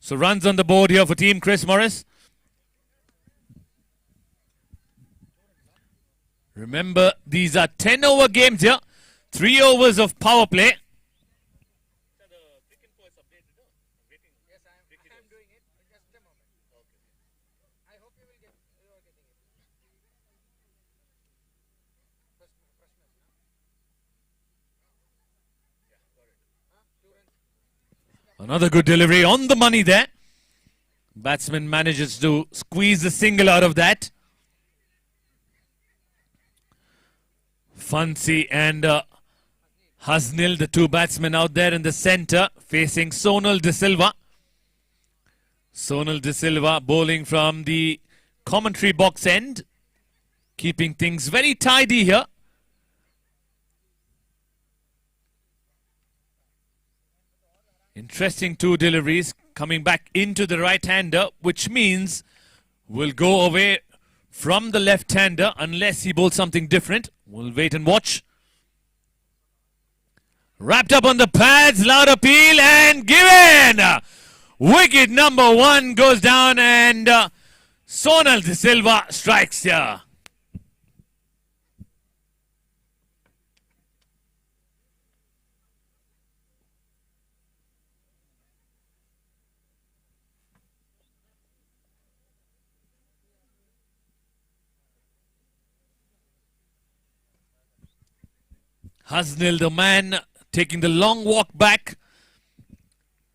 So runs on the board here for Team Chris Morris. Remember, these are 10-over games here. 3 overs of power play. Another good delivery on the money there. Batsman manages to squeeze the single out of that. Fancy and Hasnil, the two batsmen out there in the center, facing Sonal De Silva. Sonal De Silva bowling from the commentary box end, keeping things very tidy here. Interesting two deliveries coming back into the right-hander, which means we'll go away from the left-hander unless he bowls something different. We'll wait and watch. Wrapped up on the pads, loud appeal and given! Wicket number 1 goes down and Sonal De Silva strikes here. Hasnil, the man, taking the long walk back.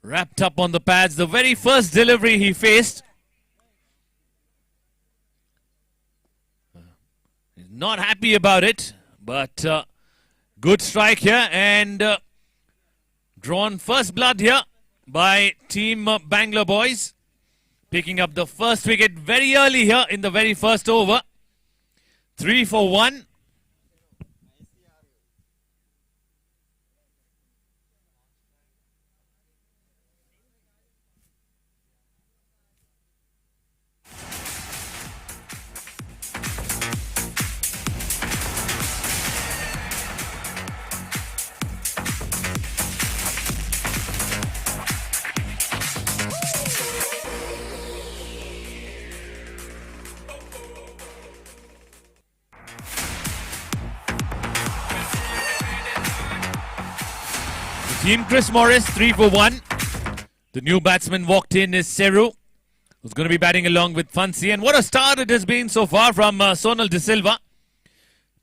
Wrapped up on the pads. The very first delivery he faced. He's not happy about it. But good strike here. And drawn first blood here by Team Bangalore boys. Picking up the first wicket very early here in the very first over. 3 for 1. Team Chris Morris, 3 for 1. The new batsman walked in is Seru, who's going to be batting along with Fancy. And what a start it has been so far from Sonal De Silva.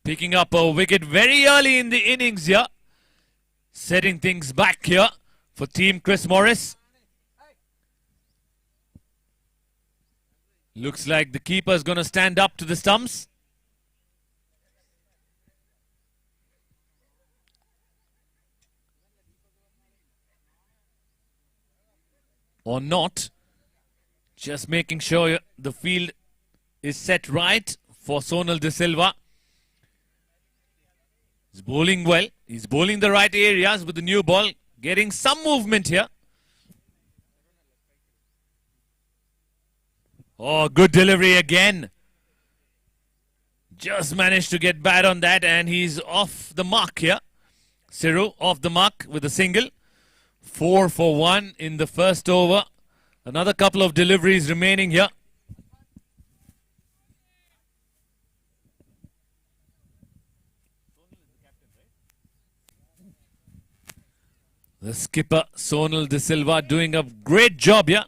Picking up a wicket very early in the innings here. Setting things back here for Team Chris Morris. Looks like the keeper is going to stand up to the stumps. Or not. Just making sure the field is set right for Sonal De Silva. He's bowling well. He's bowling the right areas with the new ball. Getting some movement here. Oh, good delivery again. Just managed to get bad on that and he's off the mark here. Siru off the mark with a single. 4 for 1 in the first over. Another couple of deliveries remaining here. The skipper Sonal De Silva doing a great job here.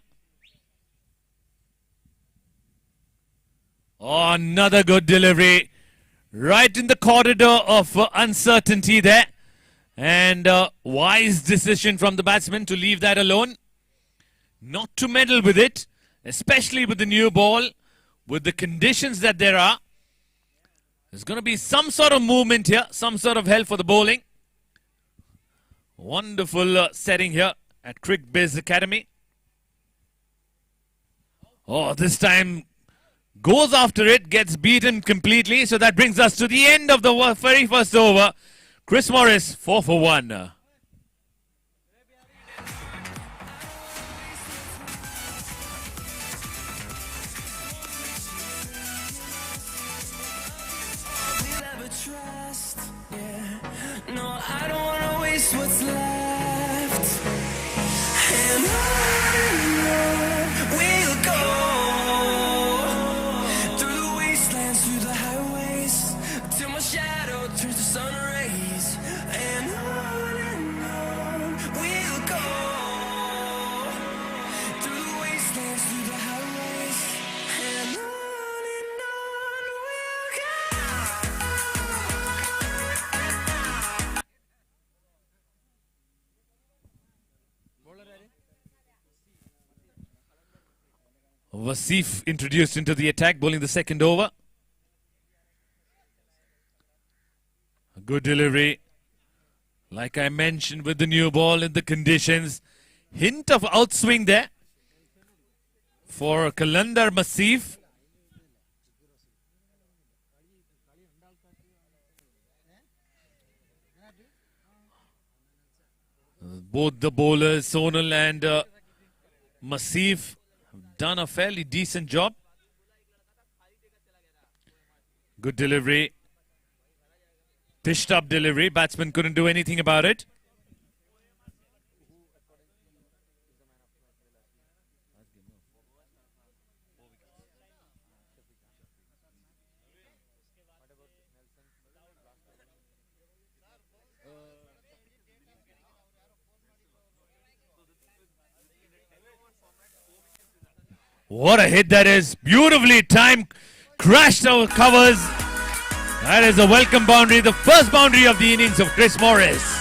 Oh, another good delivery. Right in the corridor of uncertainty there. And wise decision from the batsman to leave that alone. Not to meddle with it, especially with the new ball, with the conditions that there are. There's going to be some sort of movement here, some sort of help for the bowling. Wonderful setting here at Cricket Biz Academy. Oh, this time goes after it, gets beaten completely. So that brings us to the end of the very first over. Chris Morris, 4 for 1. No, I don't want to waste what's left. And I know Wasif introduced into the attack, bowling the second over. A good delivery. Like I mentioned with the new ball in the conditions. Hint of outswing there for Kalandar Wasif. Both the bowlers, Sonal and Wasif, have done a fairly decent job. Good delivery. Tished up delivery. Batsman couldn't do anything about it. What a hit that is. Beautifully timed. Crashed our covers. That is a welcome boundary. The first boundary of the innings of Chris Morris.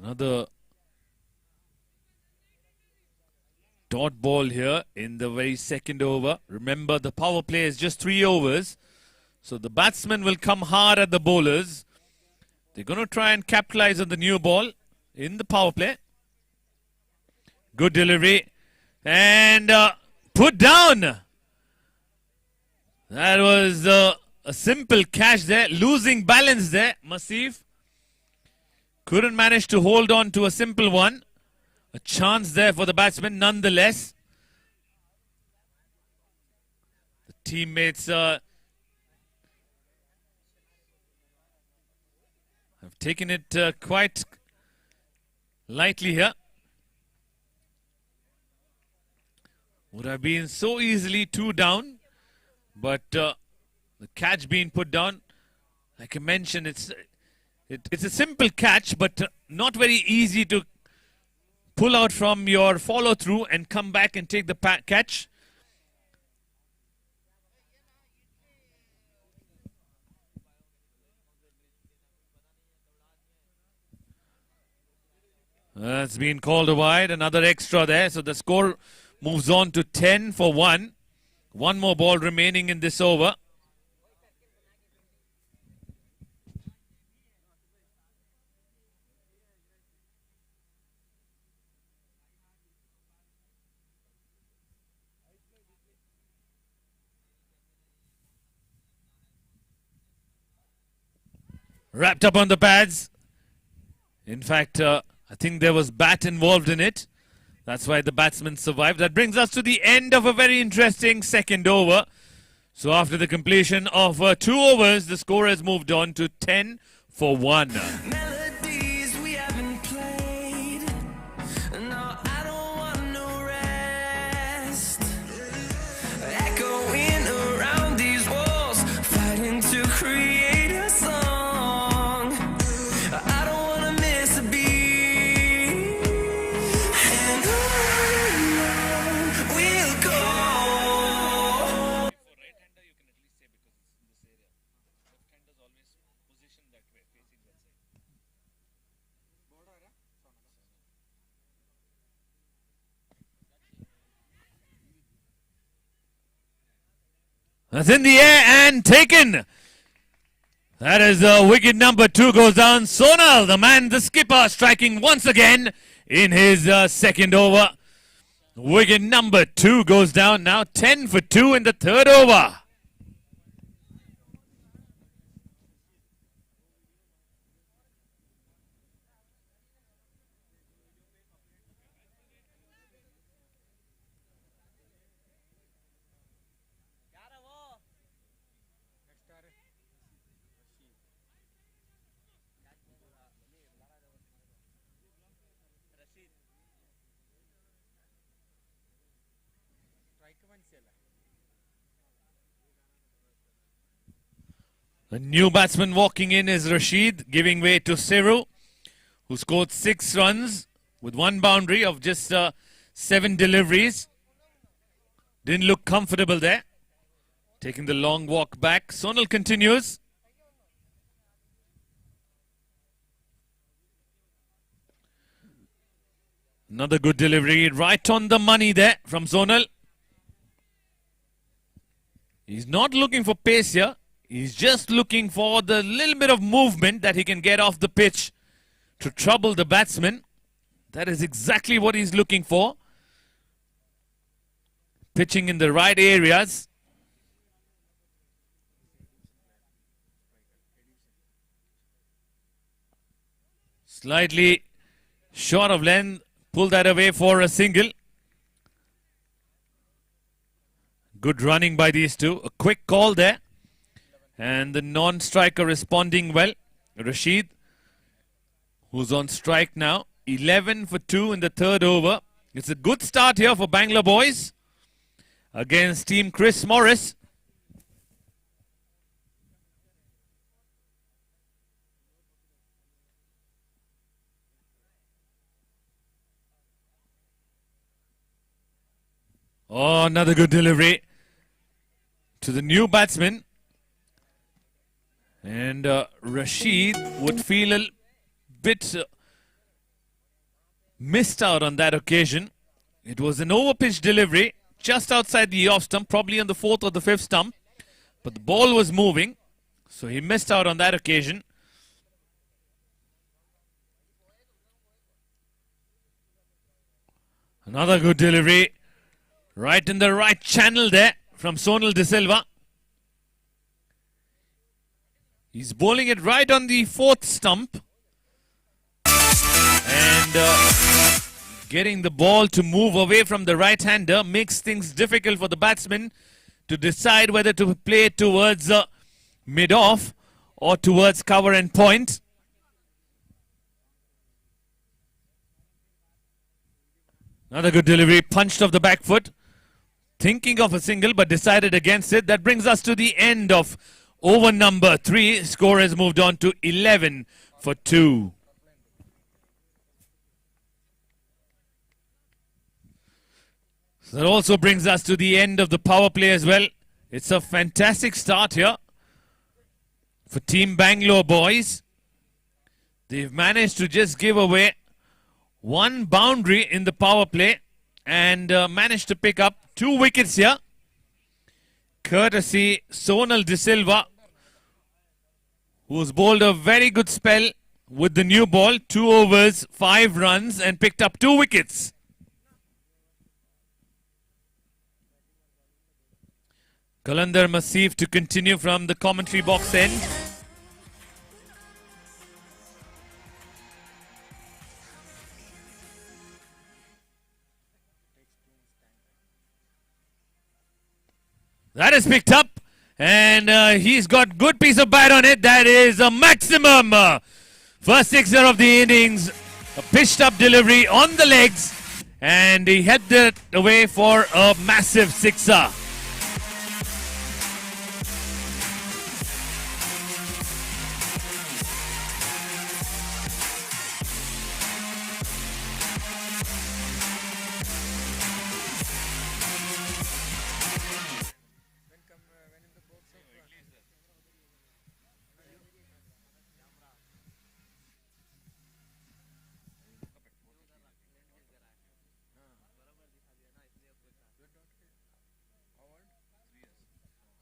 Another dot ball here in the very second over. Remember, the power play is just 3 overs. So the batsmen will come hard at the bowlers. They're going to try and capitalize on the new ball in the power play. Good delivery. And put down. That was a simple catch there. Losing balance there, Wasif. Couldn't manage to hold on to a simple one. A chance there for the batsman nonetheless. The teammates have taken it quite lightly here. Would have been so easily 2 down. But the catch being put down, like I mentioned, it's a simple catch, but not very easy to pull out from your follow-through and come back and take the catch. That's been called a wide, another extra there. So the score moves on to 10 for 1. One more ball remaining in this over. Wrapped up on the pads. In fact, I think there was bat involved in it. That's why the batsman survived. That brings us to the end of a very interesting second over. So after the completion of 2 overs, the score has moved on to 10 for 1. Melodies we haven't played. No, I don't want no rest. Echoing around these walls, fighting to create a song. I don't wanna miss a beat. And on we'll go. That's in the air and taken. That is wicket number 2 goes down. Sonal, the man, the skipper, striking once again in his second over. Wicket number 2 goes down. Now 10 for 2 in the third over. A new batsman walking in is Rashid, giving way to Siru, who scored 6 runs with 1 boundary of just 7 deliveries. Didn't look comfortable there. Taking the long walk back. Sonal continues. Another good delivery, right on the money there from Sonal. He's not looking for pace here. He's just looking for the little bit of movement that he can get off the pitch to trouble the batsman. That is exactly what he's looking for. Pitching in the right areas. Slightly short of length. Pull that away for a single. Good running by these two. A quick call there. And the non-striker responding well. Rashid, who's on strike now. 11 for 2 in the 3rd over. It's a good start here for Bangalore boys against team Chris Morris. Oh, another good delivery to the new batsman. And Rashid would feel a bit missed out on that occasion. It was an over-pitch delivery just outside the off stump, probably on the 4th or the 5th stump. But the ball was moving, so he missed out on that occasion. Another good delivery. Right in the right channel there from Sonal De Silva. He's bowling it right on the 4th stump. And getting the ball to move away from the right-hander makes things difficult for the batsman to decide whether to play it towards mid-off or towards cover and point. Another good delivery, punched off the back foot. Thinking of a single but decided against it. That brings us to the end of over number 3. Score has moved on to 11 for 2. So that also brings us to the end of the power play as well. It's a fantastic start here for Team Bangalore boys. They've managed to just give away 1 boundary in the power play and managed to pick up 2 wickets here. Courtesy Sonal De Silva, who's bowled a very good spell with the new ball. 2 overs, 5 runs and picked up 2 wickets. Kalandar Masif to continue from the commentary box end. That is picked up, and he's got good piece of bat on it. That is a maximum. First sixer of the innings, a pitched up delivery on the legs, and he headed it away for a massive sixer.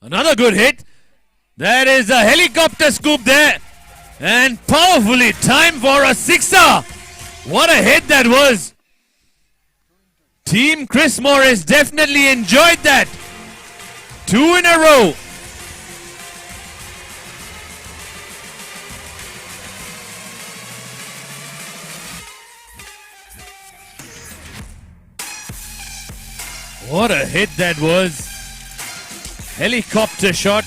Another good hit. There is a helicopter scoop there. And powerfully timed for a sixer. What a hit that was. Team Chris Morris definitely enjoyed that. 2 in a row. What a hit that was. Helicopter shot.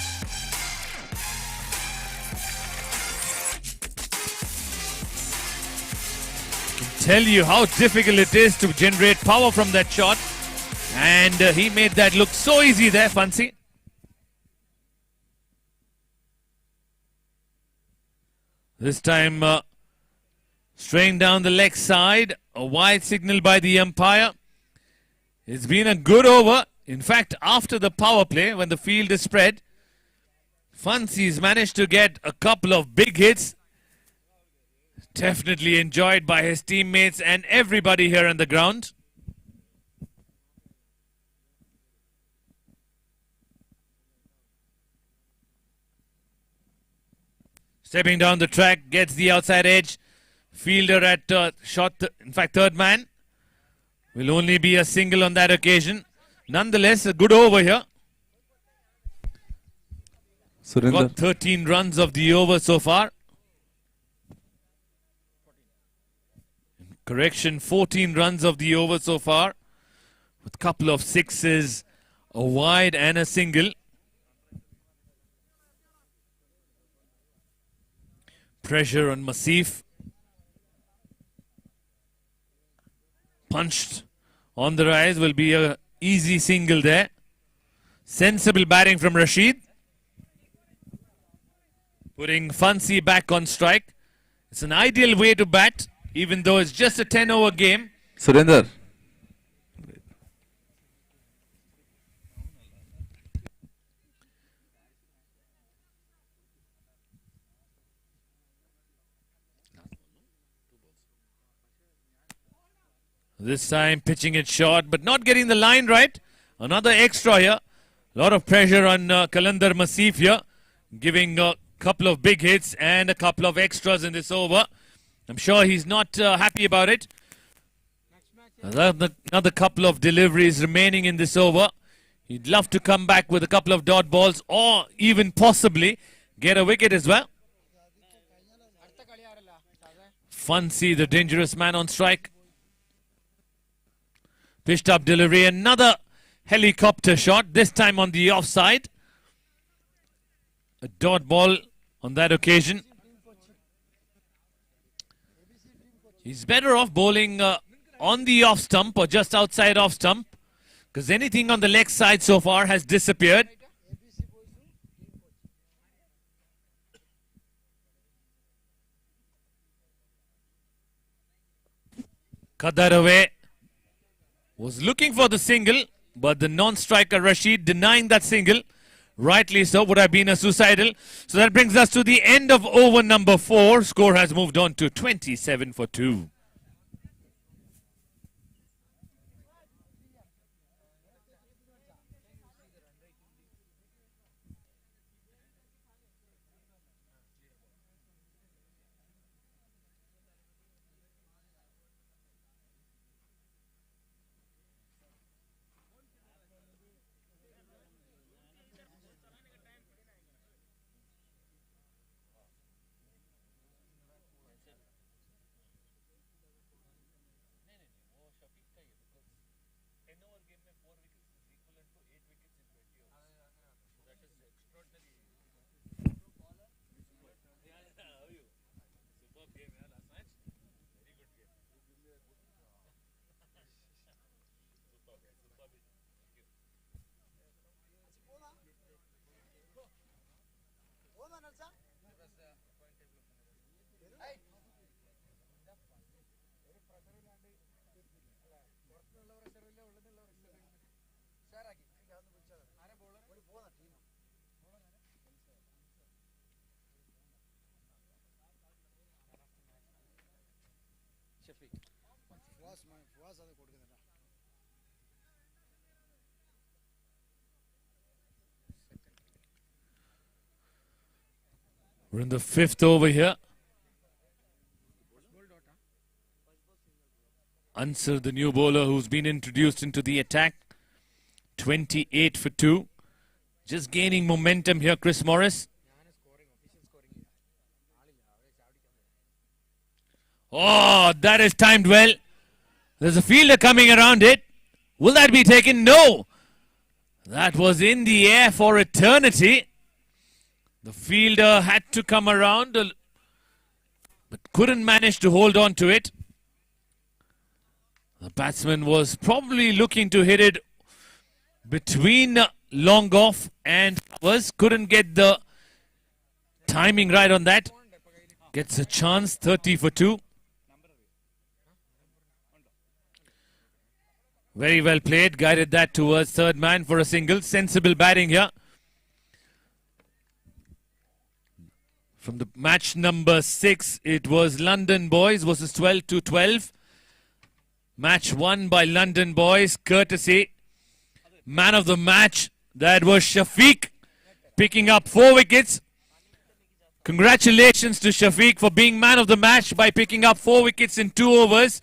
I can tell you how difficult it is to generate power from that shot. And he made that look so easy there, Fancy. This time straying down the leg side. A wide signal by the umpire. It's been a good over. In fact, after the power play, when the field is spread, Fancy's managed to get a couple of big hits. Definitely enjoyed by his teammates and everybody here on the ground. Stepping down the track, gets the outside edge. Fielder at third man. Will only be a single on that occasion. Nonetheless, a good over here. Surinder. Got 13 runs of the over so far. Correction, 14 runs of the over so far. With a couple of sixes, a wide and a single. Pressure on Masif. Punched on the rise, will be a easy single there. Sensible batting from Rashid. Putting Fancy back on strike. It's an ideal way to bat, even though it's just a 10-over game. Surinder. This time pitching it short, but not getting the line right. Another extra here. A lot of pressure on Kalandar Masif here. Giving a couple of big hits and a couple of extras in this over. I'm sure he's not happy about it. Another couple of deliveries remaining in this over. He'd love to come back with a couple of dot balls or even possibly get a wicket as well. Fancy, the dangerous man on strike. Pitched up delivery, another helicopter shot, this time on the offside. A dot ball on that occasion. He's better off bowling on the off stump or just outside off stump, because anything on the leg side so far has disappeared. Cut that away. Was looking for the single, but the non-striker Rashid denying that single. Rightly so, would have been a suicidal. So that brings us to the end of over number 4. Score has moved on to 27 for 2. We're in the 5th over here. Answer, the new bowler who's been introduced into the attack. 28 for 2. Just gaining momentum here, Chris Morris. Oh, that is timed well. There's a fielder coming around it. Will that be taken? No. That was in the air for eternity. The fielder had to come around, but couldn't manage to hold on to it. The batsman was probably looking to hit it between long off and covers. Couldn't get the timing right on that. Gets a chance, 30 for 2. Very well played, guided that towards third man for a single. Sensible batting here. From the match number 6, it was London Boys versus 12 to 12. Match won by London Boys, courtesy man of the match. That was Shafiq, picking up 4 wickets. Congratulations to Shafiq for being man of the match by picking up 4 wickets in 2 overs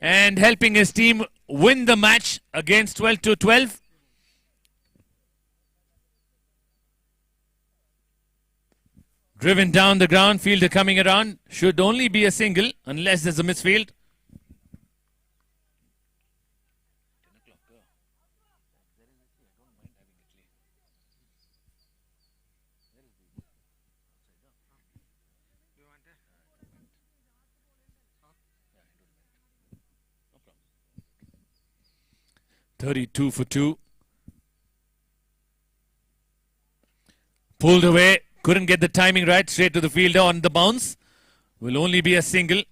and helping his team win the match against 12 to 12. Driven down the ground, fielder coming around. Should only be a single unless there's a misfield. .32 for 2. Pulled away. Couldn't get the timing right. Straight to the fielder on the bounce. Will only be a single.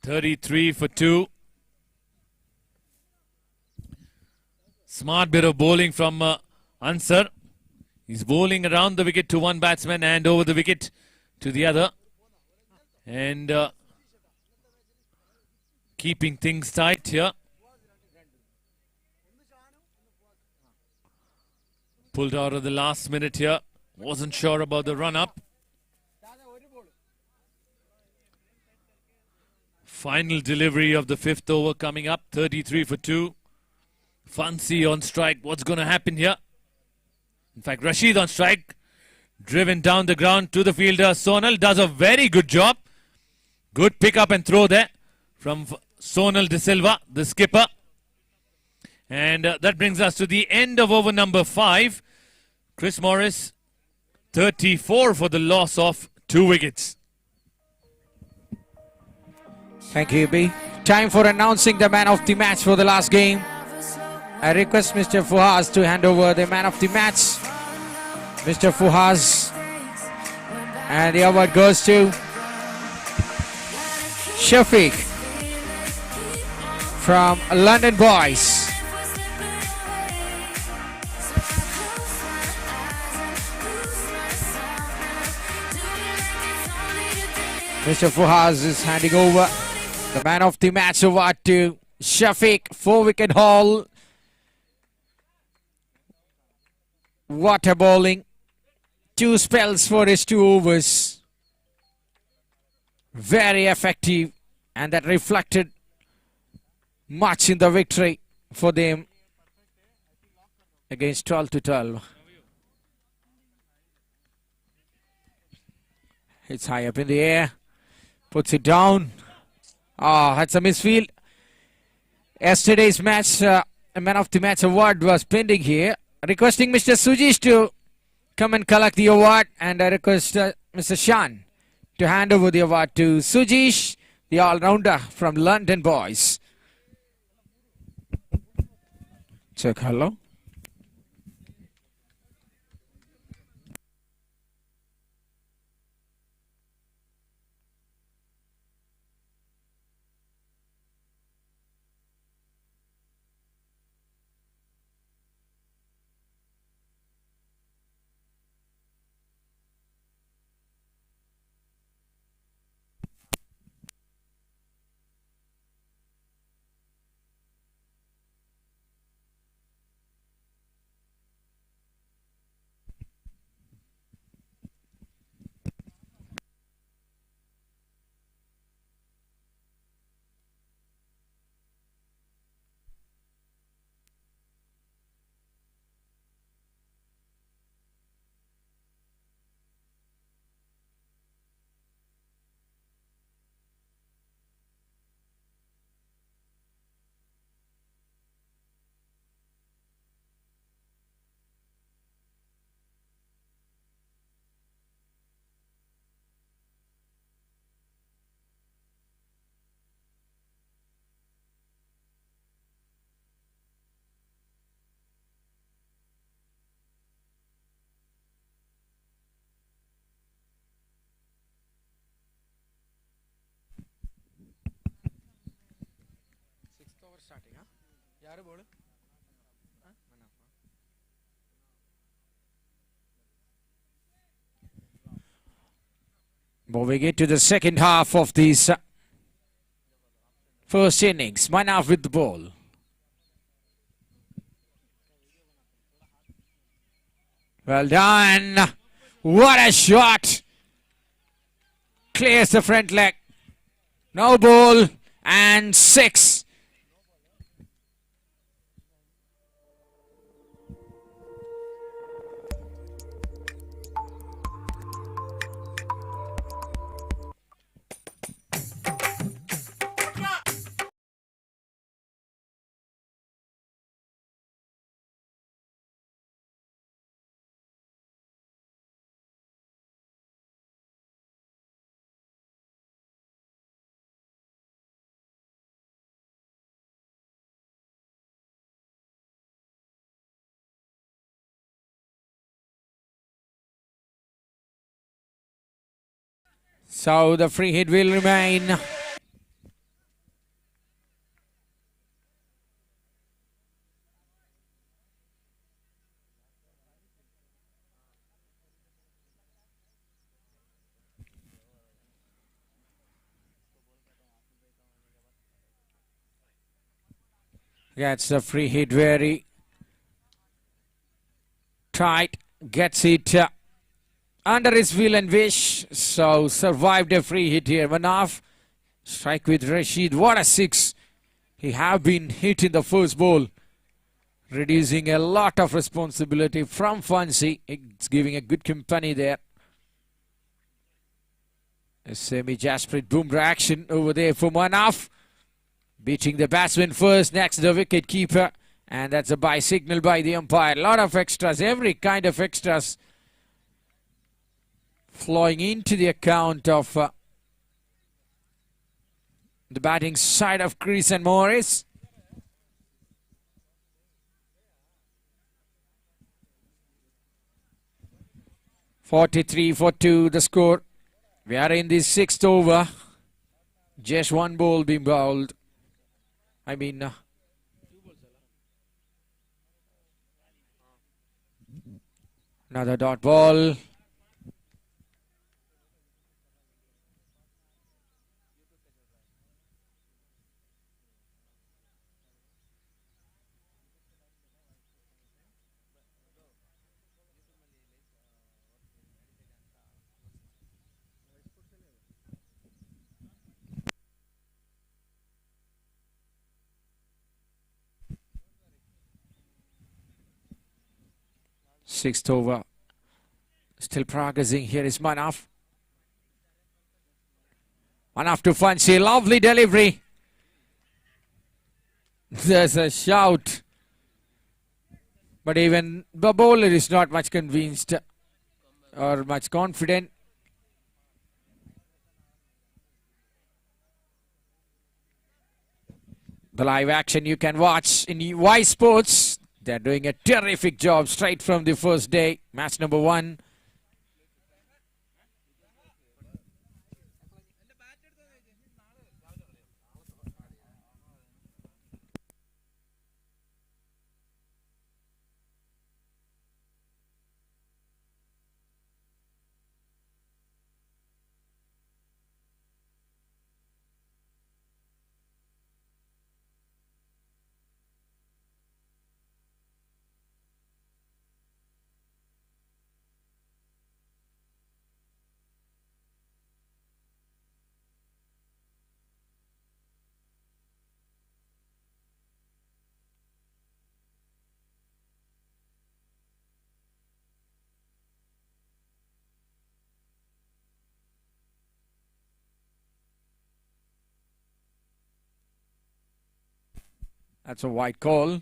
33 for 2. Smart bit of bowling from Ansar. He's bowling around the wicket to one batsman and over the wicket to the other. And keeping things tight here. Pulled out of the last minute here. Wasn't sure about the run-up. Final delivery of the 5th over coming up. 33 for 2. Fancy on strike. What's going to happen here? In fact, Rashid on strike. Driven down the ground to the fielder. Sonal does a very good job. Good pick up and throw there from Sonal De Silva, the skipper. And that brings us to the end of over number 5. Chris Morris, 34 for the loss of 2 wickets. Thank you, B. Time for announcing the man of the match for the last game. I request Mr. Fuhas to hand over the man of the match. Mr. Fuhas. And the award goes to Shafiq from London Boys. Mr. Fuhas is handing over the man of the match award to Shafiq. 4-wicket haul. What a bowling. 2 spells for his 2 overs. Very effective. And that reflected much in the victory for them against 12 to 12. It's high up in the air. Puts it down. That's a misfield. Yesterday's match, a man of the match award was pending here. Requesting Mr. Sujish to come and collect the award. And I request Mr. Shan to hand over the award to Sujish, the all-rounder from London Boys. Check hello. Moving into the second half of this first innings. Manaf with the ball. Well done. What a shot. Clears the front leg. No ball and 6. So the free hit will remain. Gets the free hit very tight. Gets it under his will and wish. So survived a free hit here. Manaf. Strike with Rashid. What a 6. He have been hit in the first ball. Reducing a lot of responsibility from Fancy. It's giving a good company there. A semi-Jasprit Bumrah action over there for Manaf. Beating the batsman first, next the wicket keeper. And that's a bye signal by the umpire. A lot of extras, every kind of extras flowing into the account of the batting side of Chris and Morris. (43 for 2) the score. We are in the 6th over. Just one ball being bowled. Another dot ball. Sixth over. Still progressing. Here is Manaf. Manaf to Fancy. Lovely delivery. There's a shout. But even the bowler is not much convinced or much confident. The live action you can watch in Ysports. They're doing a terrific job straight from the first day. Match number 1. That's a wide call.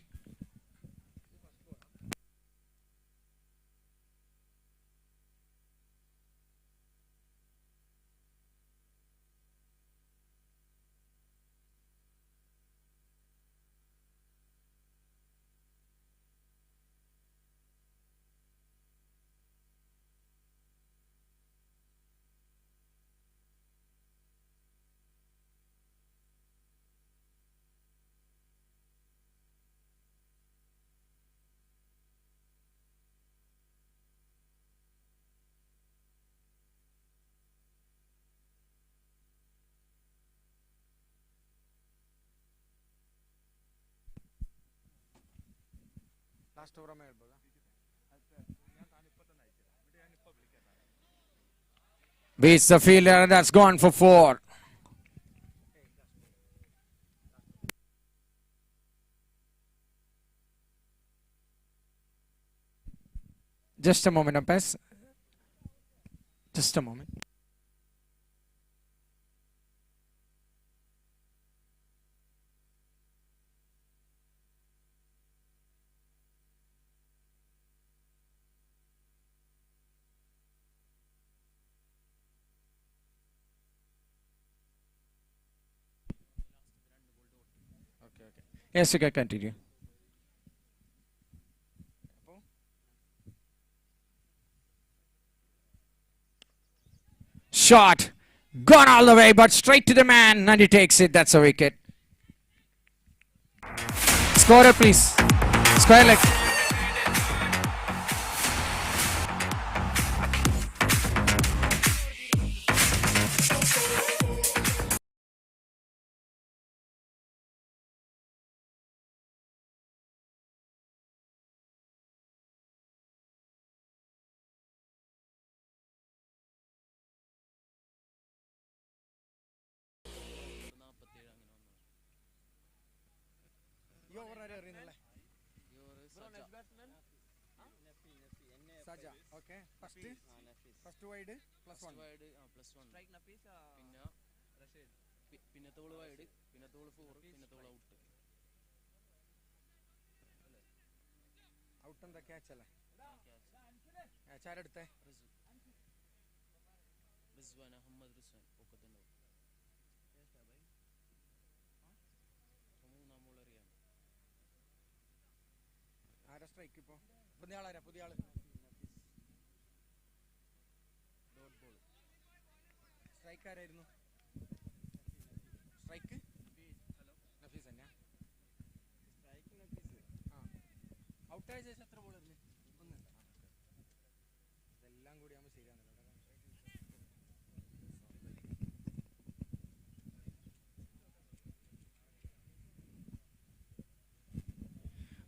Beats the fielder, and that's gone for 4. Just a moment, umpires. Just a moment. Yes, you can continue. Shot. Gone all the way, but straight to the man, and he takes it. That's a wicket. Scorer, please. Square leg.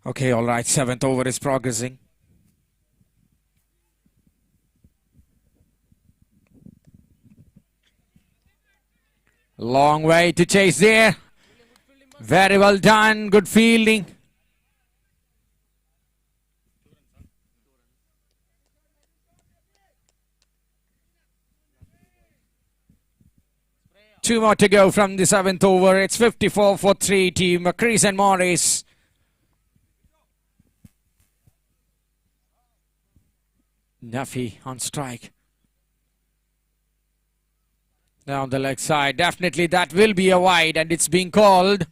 Okay, all right. 7th over is progressing. Long way to chase there. Very well done. Good fielding. Two more to go from the 7th over. It's 54 for 3 team Chris and Morris. Nuffy on strike. Down the leg side. Definitely that will be a wide, and it's being called.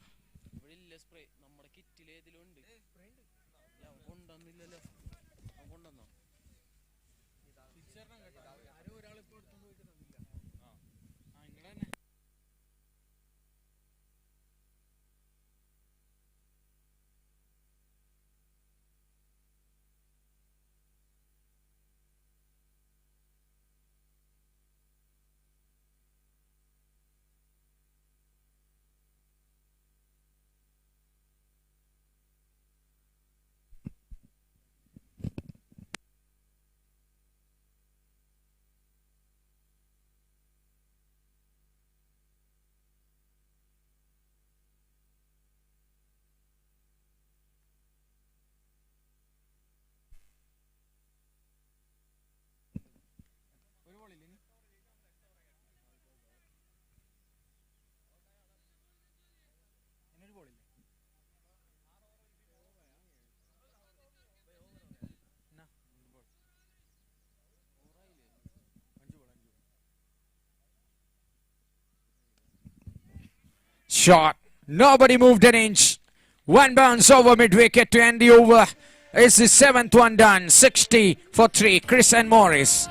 Shot. Nobody moved an inch. One bounce over mid-wicket to end the over. It's the 7th one done. 60 for 3. Chris and Morris.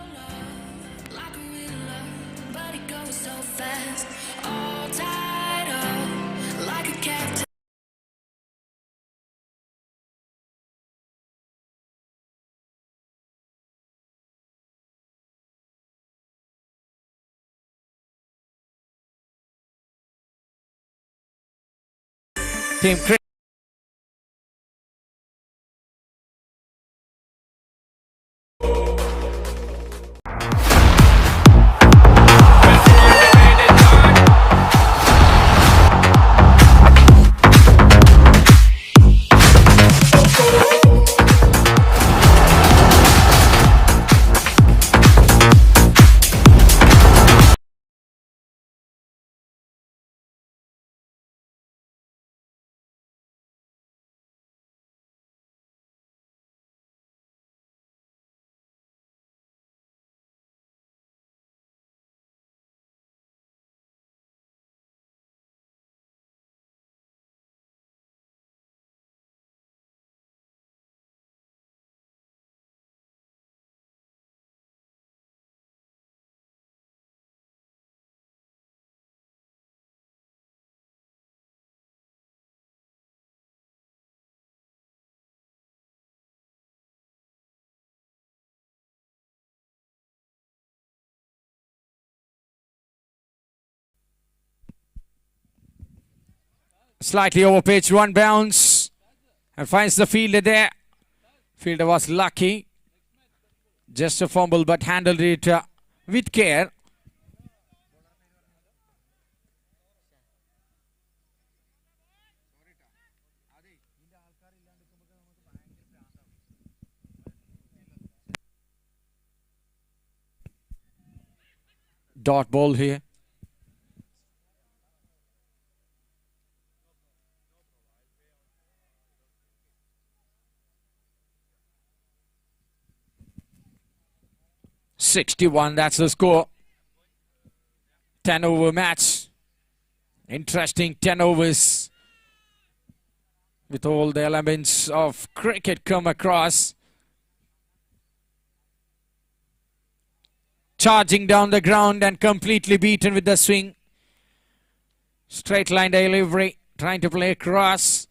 Like a river, but it goes so fast. All tied up like a cactus. Team Chris. Slightly over pitch, one bounce. And finds the fielder there. Fielder was lucky. Just a fumble, but handled it with care. Dot ball here. "61", that's the score. 10-over match. Interesting 10 overs. With all the elements of cricket come across. Charging down the ground and completely beaten with the swing. Straight line delivery. Trying to play across.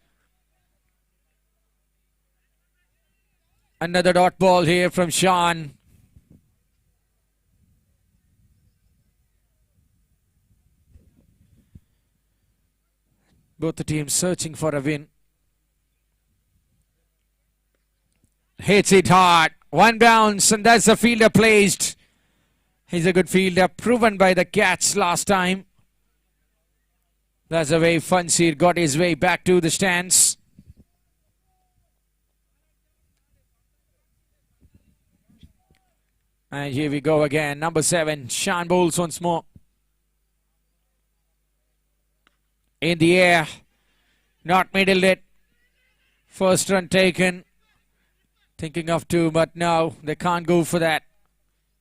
Another dot ball here from Sean. Both the teams searching for a win. Hits it hard. One bounce, and that's the fielder placed. He's a good fielder, proven by the catch last time. That's the way Fancy got his way back to the stands. And here we go again. Number 7, Sean bowls once more. In the air. Not middled it. First run taken. Thinking of 2, but no, they can't go for that.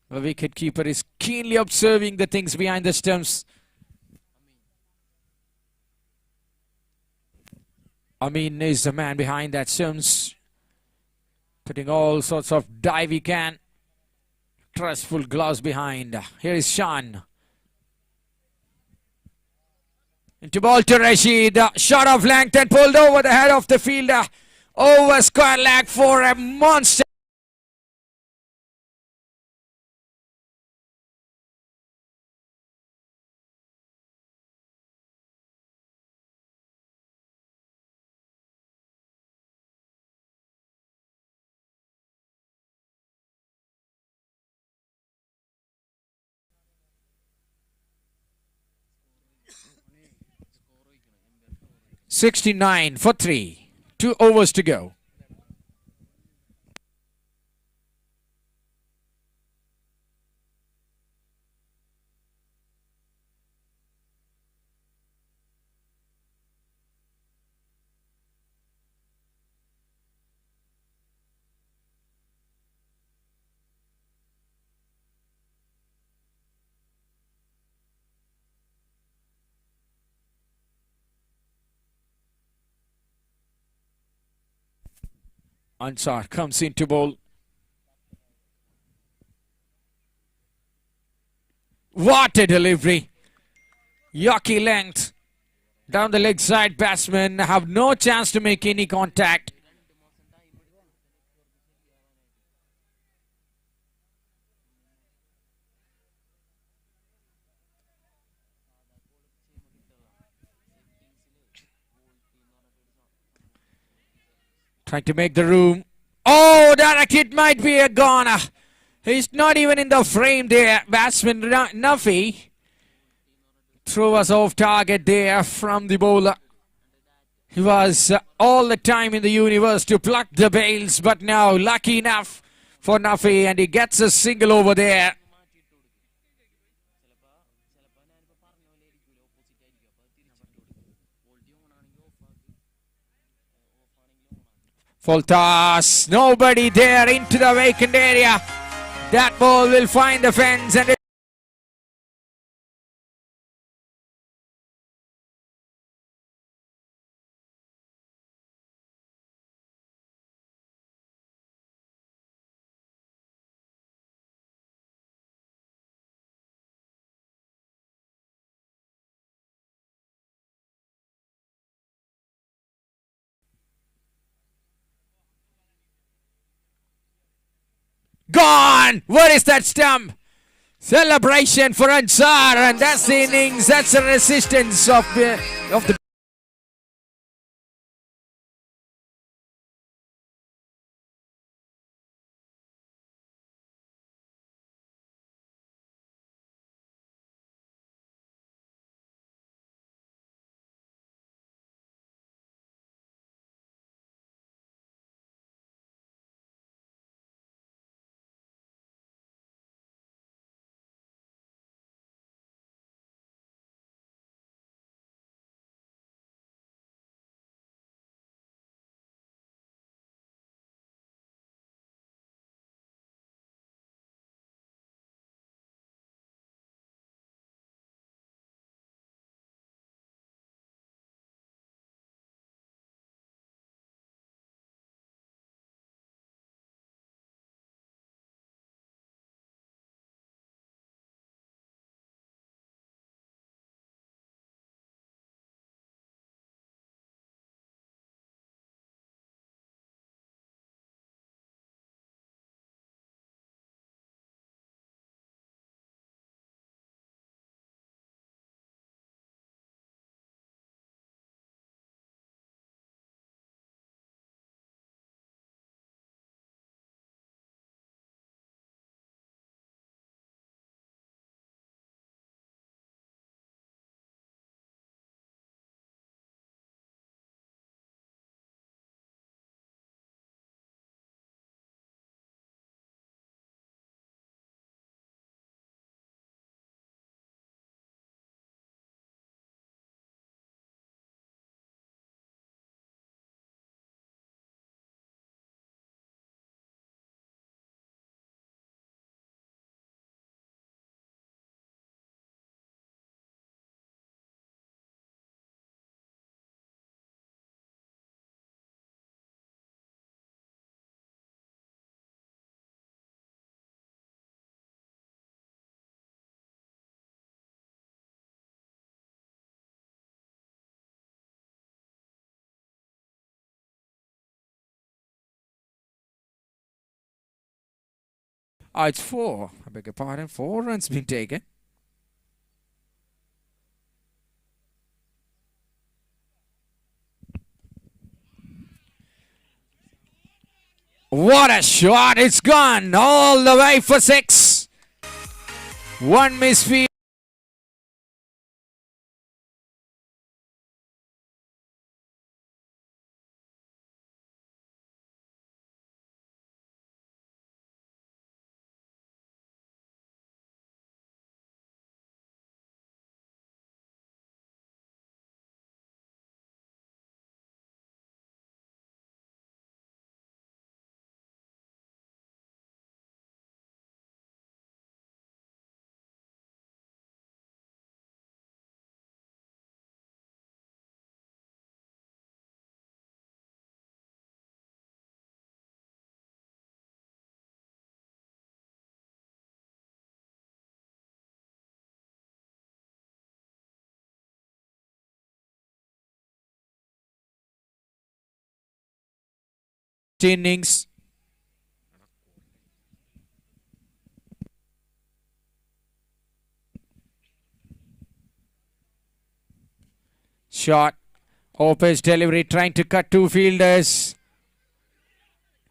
The wicketkeeper is keenly observing the things behind the stumps. Amin is the man behind that stumps. Putting all sorts of dive he can. Trustful gloves behind. Here is Sean. Into ball to Rashid. Shot of length and pulled over the head of the fielder. Over square leg for a monster. "69 for 3. 2 overs to go. Ansar comes into bowl. What a delivery. Yucky length. Down the leg side, batsmen have no chance to make any contact. Trying to make the room. Oh, that it might be a goner. He's not even in the frame there. Batsman Nuffy. Throw was off target there from the bowler. He was all the time in the universe to pluck the bails, but now lucky enough for Nuffy, and he gets a single over there. Full toss. Nobody there into the vacant area. That ball will find the fence, and gone! Where is that stump? Celebration for Ansar, and that's the innings. That's the resistance of the Oh, it's 4. I beg your pardon. 4 runs been taken. What a shot! It's gone all the way for 6. One misfield. Innings. Shot. Opus delivery trying to cut 2 fielders.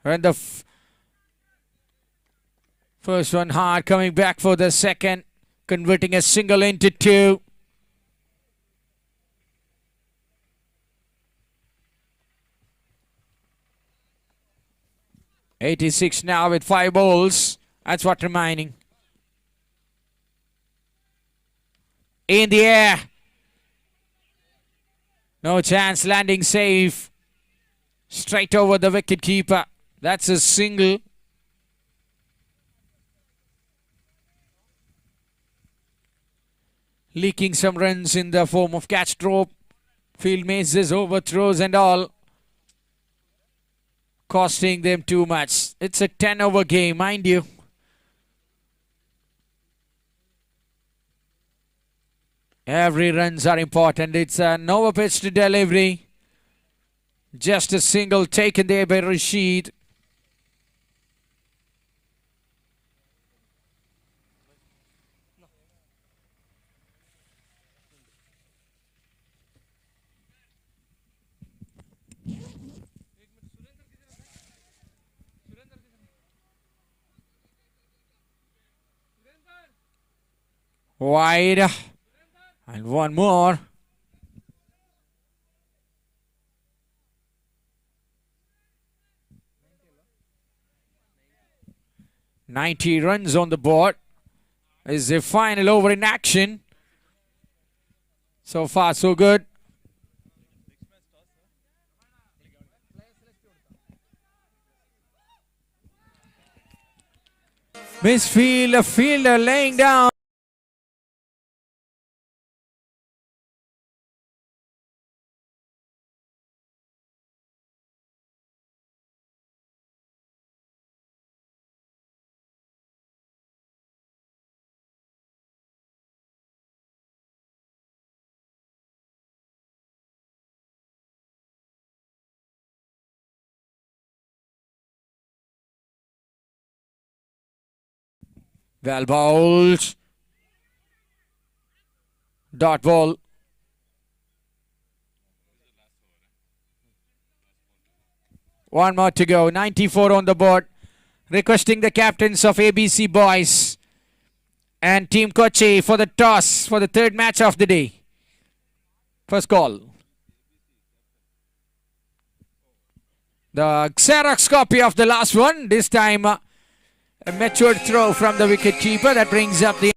And the first one hard, coming back for the second. Converting a single into 2. '86 now with 5 balls. That's what remaining. In the air. No chance, landing safe. Straight over the wicket keeper. That's a single. Leaking some runs in the form of catch drop. Field misses, overthrows and all. Costing them too much. It's a 10-over game, mind you. Every runs are important. It's an over-pitched delivery. Just a single taken there by Rashid. Wide. And one more. "90 runs on the board." Is the final over in action. So far, so good. Misfield, a fielder laying down. Well bowled. Dot ball. One more to go. 94 on the board. Requesting the captains of ABC Boys and Team Kochi for the toss for the third match of the day. First call. The Xerox copy of the last one. This time a matured throw from the wicket keeper that brings up the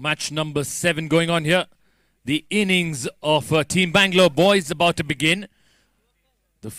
Match number 7 going on here. The innings of Team Bangalore boys about to begin. The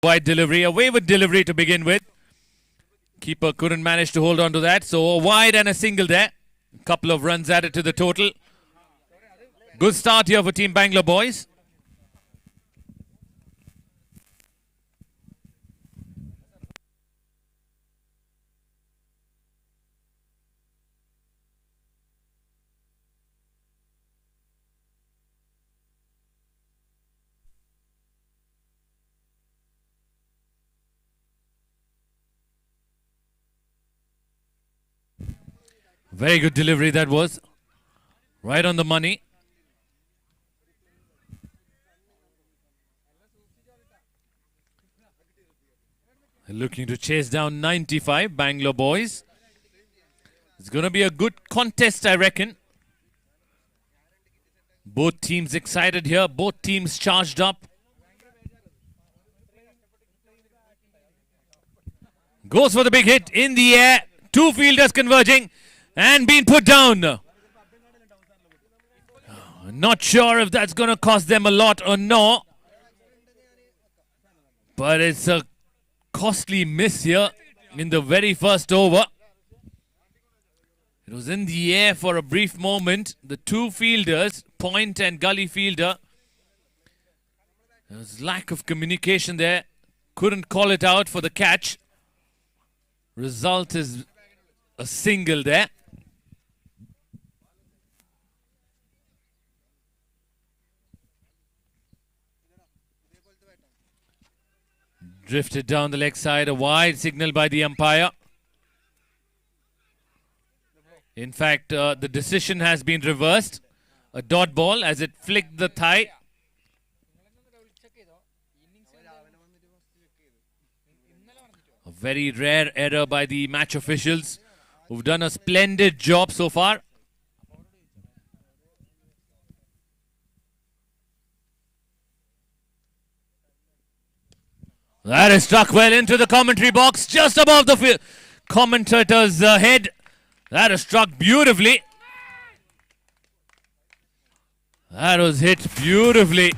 wide delivery, a wayward delivery to begin with. Keeper couldn't manage to hold on to that. So a wide and a single there. A couple of runs added to the total. Good start here for Team Bangalore boys. Very good delivery that was. Right on the money. Looking to chase down 95, Bangalore boys. It's going to be a good contest, I reckon. Both teams excited here. Both teams charged up. Goes for the big hit in the air. Two fielders converging and being put down. Not sure if that's going to cost them a lot or not. But it's a costly miss here in the very first over. It was in the air for a brief moment. The two fielders, point and gully fielder, there was lack of communication there. Couldn't call it out for the catch. Result is a single there. Drifted down the leg side, a wide signal by the umpire. In fact, the decision has been reversed. A dot ball as it flicked the thigh. A very rare error by the match officials, who've done a splendid job so far. That is struck well into the commentary box, just above the commentator's head. That is struck beautifully. That was hit beautifully.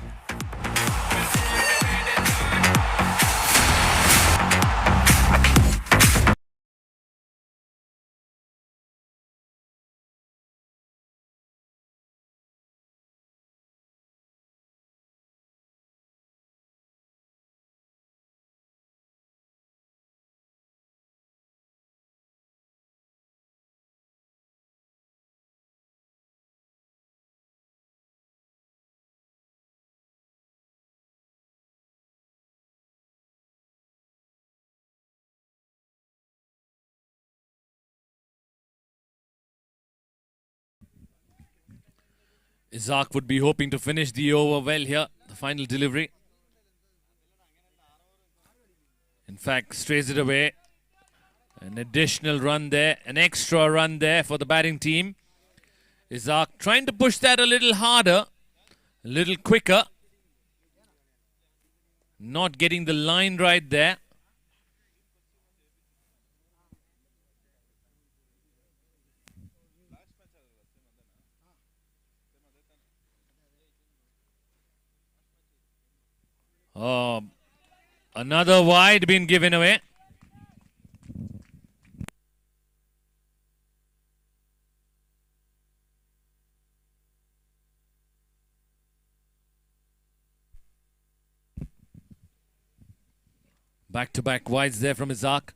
Isaac would be hoping to finish the over well here, the final delivery. In fact, strays it away. An additional run there, an extra run there for the batting team. Isaac trying to push that a little harder, a little quicker. Not getting the line right there. Oh, another wide been given away. Back-to-back wides there from Isaac.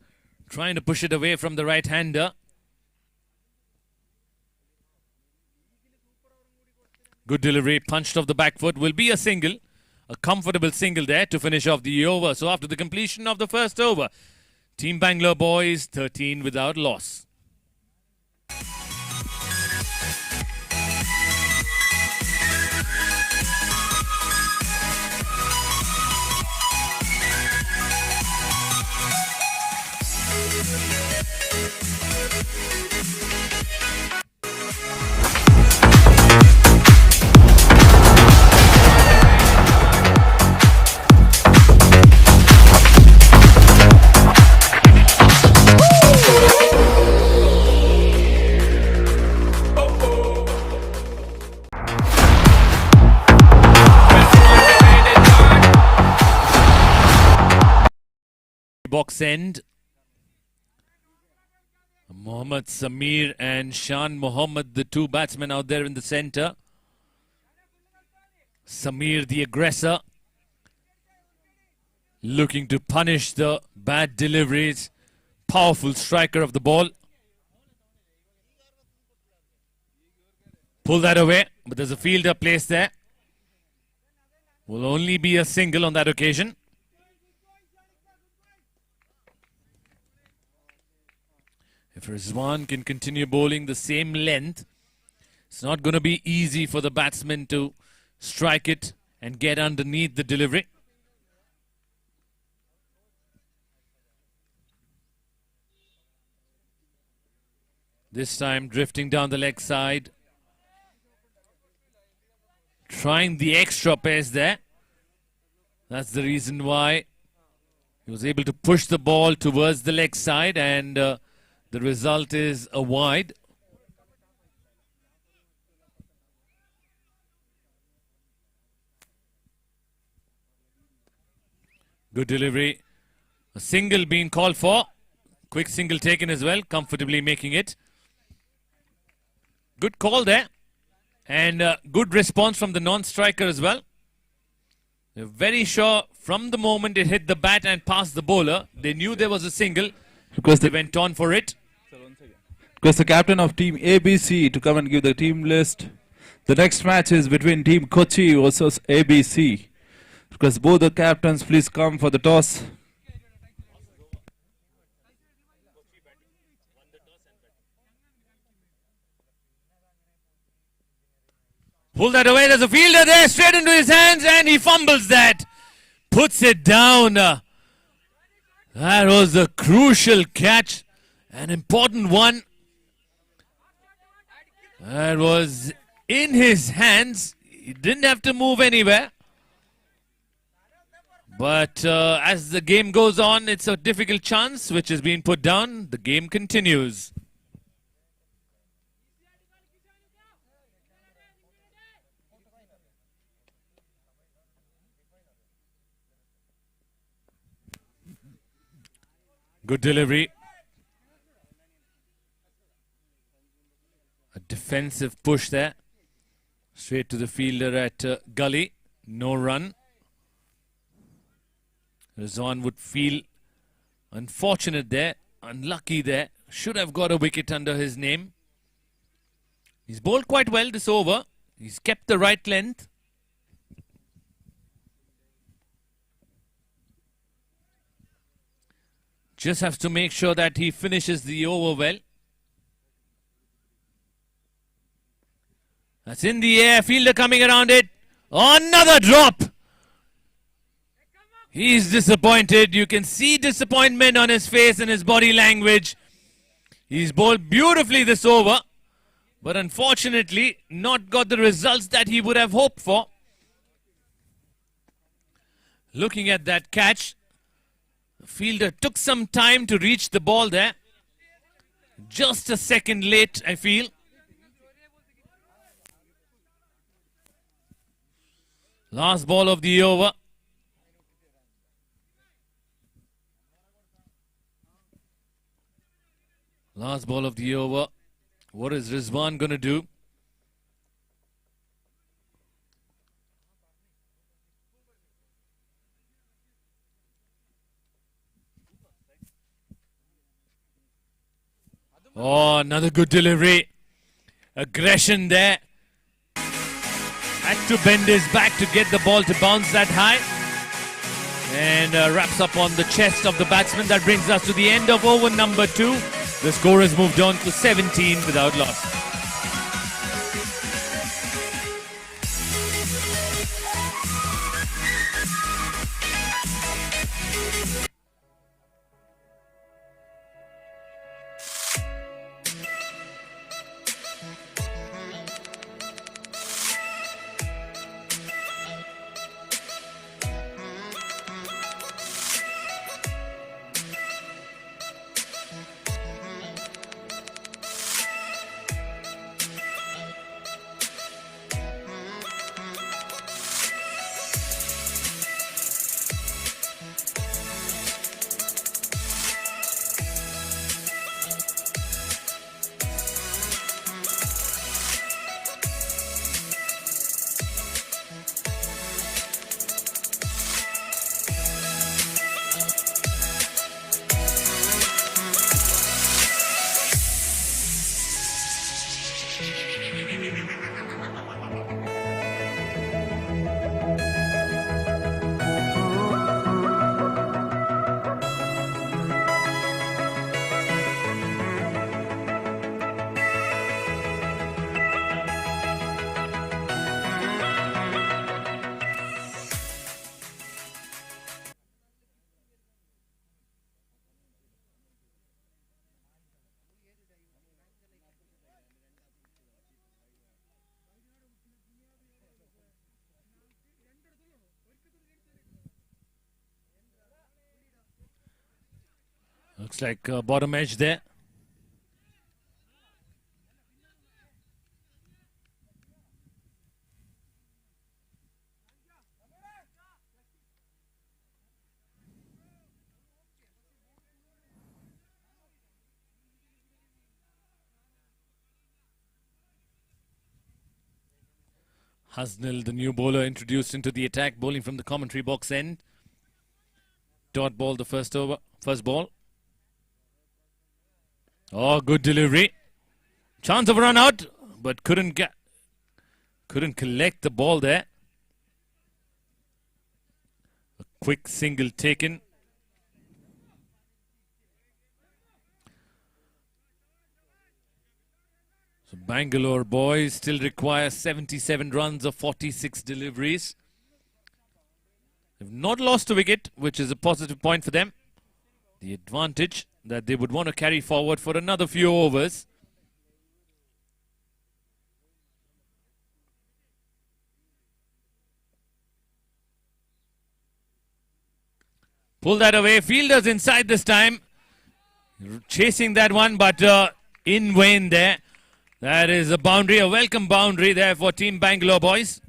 Trying to push it away from the right-hander. Good delivery, punched off the back foot. Will be a single. A comfortable single there to finish off the over. So after the completion of the first over, Team Bangalore boys 13 without loss. Box end. Mohammad Samir and Shan Mohammad, the two batsmen out there in the center. Samir, the aggressor, looking to punish the bad deliveries. Powerful striker of the ball. Pull that away, but there's a fielder placed there. Will only be a single on that occasion. If Rizwan can continue bowling the same length, it's not going to be easy for the batsman to strike it and get underneath the delivery. This time drifting down the leg side. Trying the extra pace there. That's the reason why he was able to push the ball towards the leg side, and the result is a wide. Good delivery. A single being called for. Quick single taken as well. Comfortably making it. Good call there. And good response from the non-striker as well. They're very sure from the moment it hit the bat and passed the bowler, they knew there was a single. Because they went on for it. Because the captain of team ABC to come and give the team list. The next match is between team Kochi versus ABC. Because both the captains, please come for the toss. Pull that away. There's a fielder there, straight into his hands, and he fumbles that. Puts it down. That was a crucial catch. An important one. That was in his hands. He didn't have to move anywhere. But as the game goes on, it's a difficult chance which has been put down. The game continues. Good delivery. A defensive push there. Straight to the fielder at Gully. No run. Rizwan would feel unfortunate there. Unlucky there. Should have got a wicket under his name. He's bowled quite well this over. He's kept the right length. Just has to make sure that he finishes the over well. That's in the air. Fielder coming around it. Another drop. He's disappointed. You can see disappointment on his face and his body language. He's bowled beautifully this over, but unfortunately not got the results that he would have hoped for. Looking at that catch, the fielder took some time to reach the ball there. Just a second late, I feel. Last ball of the over. Last ball of the over. What is Rizwan going to do? Oh, another good delivery. Aggression there. Had to bend his back to get the ball to bounce that high. And wraps up on the chest of the batsman. That brings us to the end of over number 2. The score has moved on to 17 without loss. Looks like bottom edge there. Hasnell, the new bowler, introduced into the attack, bowling from the commentary box end. Dot ball the first ball. Oh, good delivery. Chance of a run out, but couldn't collect the ball there. A quick single taken. So Bangalore boys still require 77 runs of 46 deliveries. They've not lost a wicket, which is a positive point for them. The advantage that they would want to carry forward for another few overs. Pull that away. Fielders inside this time. Chasing that one, but in vain there. That is a boundary, a welcome boundary there for Team Bangalore, boys.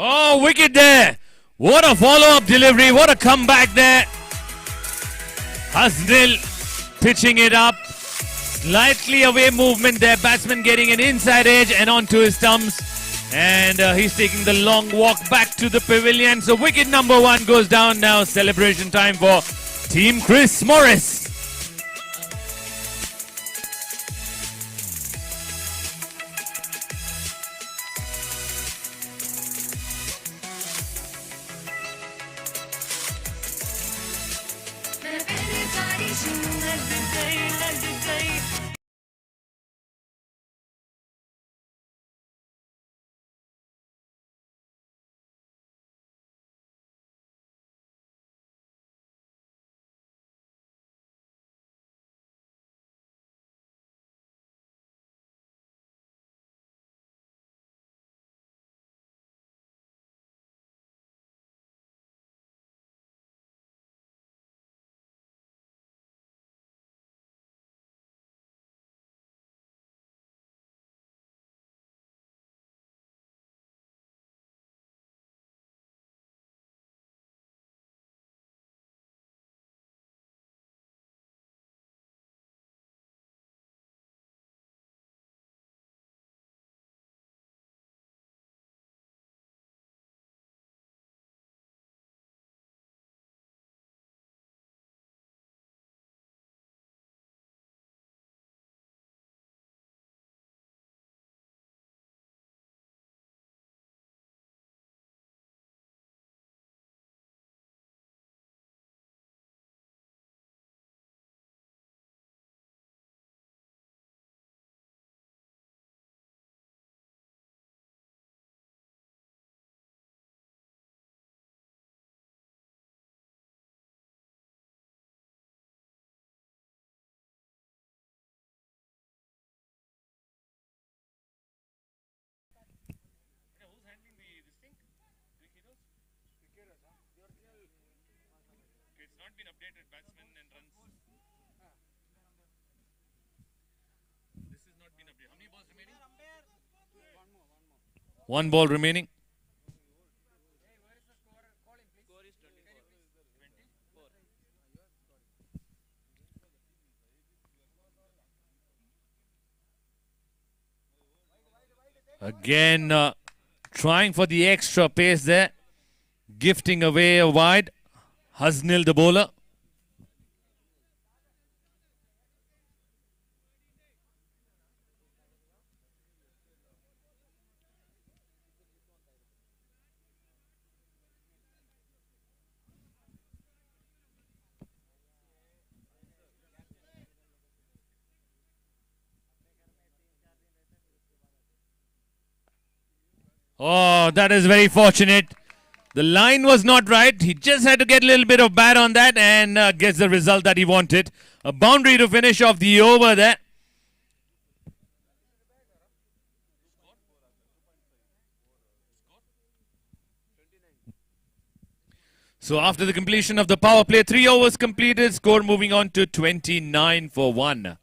Oh, wicket there. What a follow-up delivery. What a comeback there. Hasnil pitching it up. Slightly away movement there. Batsman getting an inside edge and onto his thumbs. And he's taking the long walk back to the pavilion. So wicket number 1 goes down now. Celebration time for Team Chris Morris. One ball remaining. Again, trying for the extra pace there. Gifting away a wide. Hasnil the bowler. Oh, that is very fortunate. The line was not right. He just had to get a little bit of bat on that and gets the result that he wanted. A boundary to finish off the over there. So after the completion of the power play, 3 overs completed. Score moving on to 29 for 1.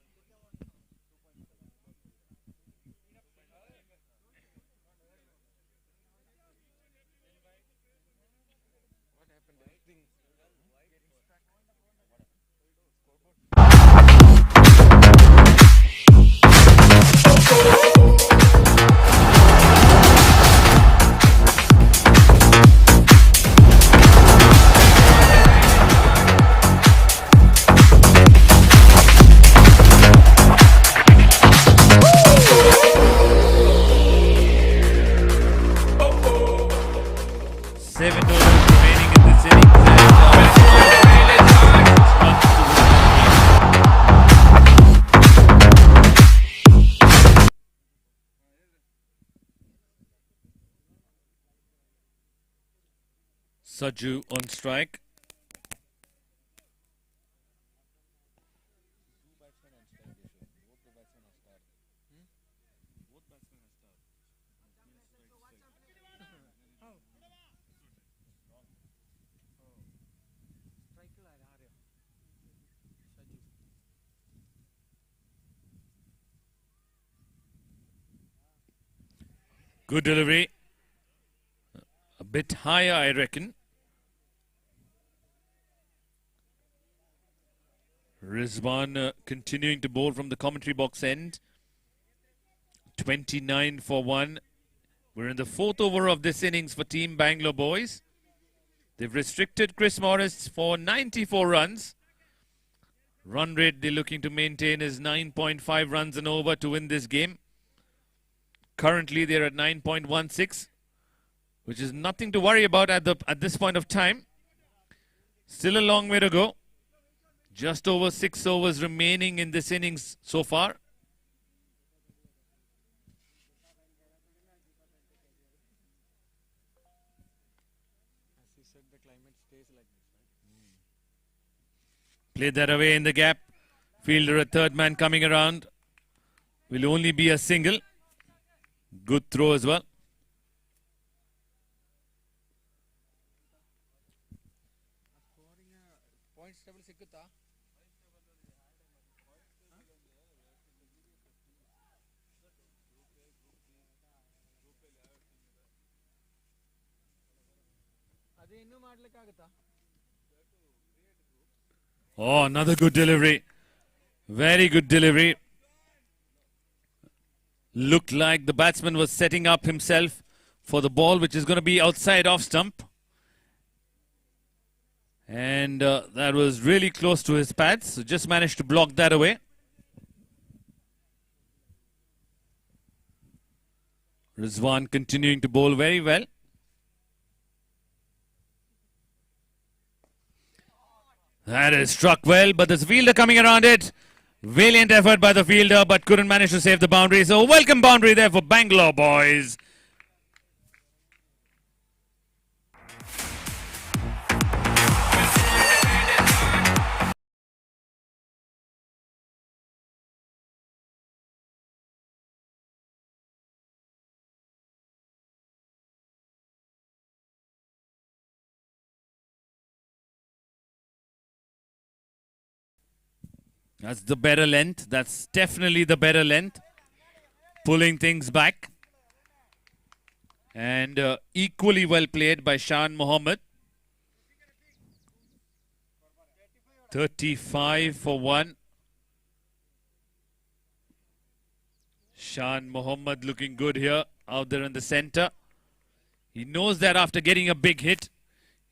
Saju on strike. Good delivery. A bit higher, I reckon. Rizwan continuing to bowl from the commentary box end. 29 for 1. We're in the fourth over of this innings for Team Bangalore boys. They've restricted Chris Morris for 94 runs. Run rate they're looking to maintain is 9.5 runs and over to win this game. Currently they're at 9.16, which is nothing to worry about at this point of time. Still a long way to go. Just over 6 overs remaining in this innings so far. Played that away in the gap. Fielder, a third man coming around. Will only be a single. Good throw as well. Oh, another good delivery. Very good delivery. Looked like the batsman was setting up himself for the ball, which is going to be outside off stump. And that was really close to his pads. So just managed to block that away. Rizwan continuing to bowl very well. That is struck well, but there's a fielder coming around it. Valiant effort by the fielder, but couldn't manage to save the boundary. So welcome boundary there for Bangalore boys. That's the better length. That's definitely the better length. Pulling things back. And equally well played by Shan Mohammed. 35 for 1. Shan Mohammed looking good here out there in the center. He knows that after getting a big hit,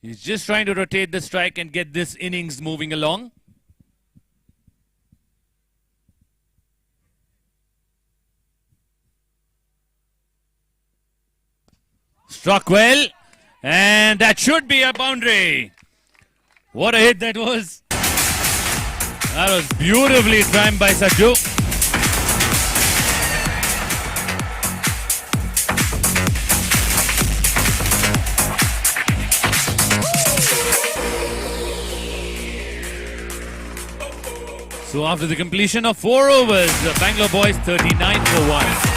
he's just trying to rotate the strike and get this innings moving along. Struck well, and that should be a boundary. What a hit that was. That was beautifully timed by Saju. So after the completion of 4 overs, the Bangalore boys 39 for 1.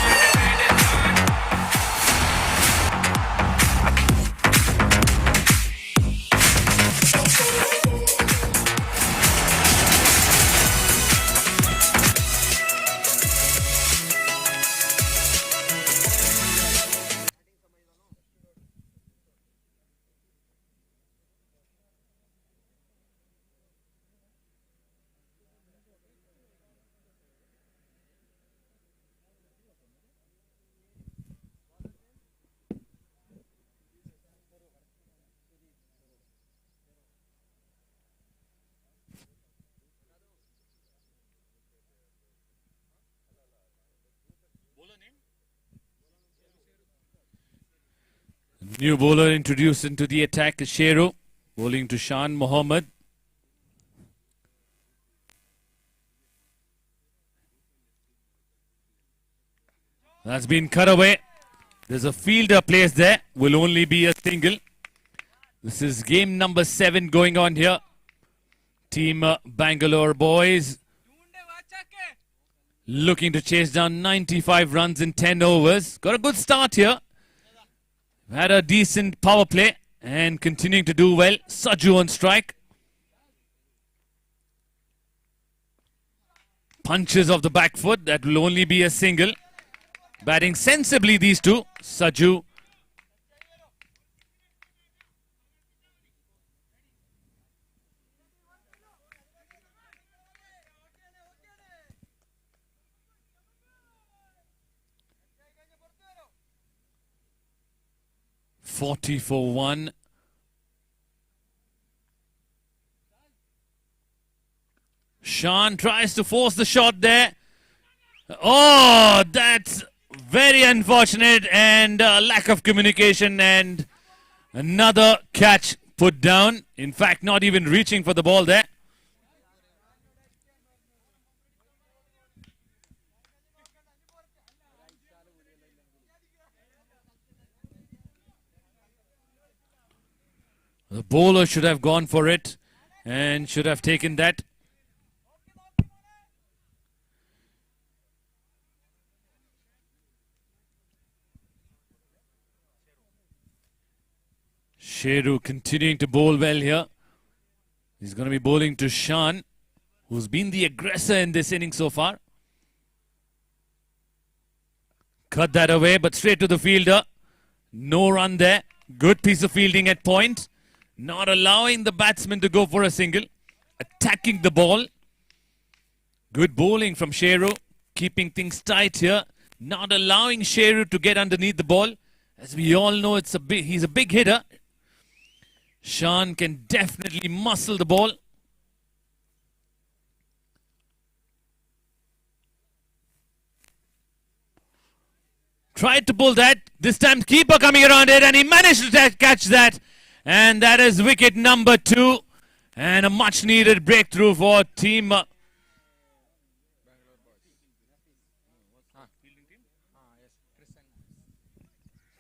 New bowler introduced into the attack is Sheru, bowling to Shan Mohammed. That's been cut away. There's a fielder placed there, will only be a single. This is game number 7 going on here. Team Bangalore boys looking to chase down 95 runs in 10 overs. Got a good start here. Had a decent power play and continuing to do well. Saju on strike. Punches of the back foot. That will only be a single. Batting sensibly these two. Saju. $40 for 1. Shan tries to force the shot there. Oh, that's very unfortunate and lack of communication, and another catch put down. In fact, not even reaching for the ball there. The bowler should have gone for it and should have taken that. Sheru continuing to bowl well here. He's going to be bowling to Shan, who's been the aggressor in this inning so far. Cut that away, but straight to the fielder. No run there. Good piece of fielding at point. Not allowing the batsman to go for a single. Attacking the ball. Good bowling from Sheru. Keeping things tight here. Not allowing Sheru to get underneath the ball. As we all know, he's a big hitter. Shan can definitely muscle the ball. Tried to pull that. This time keeper coming around it and he managed to catch that. And that is wicket number 2. And a much needed breakthrough for team.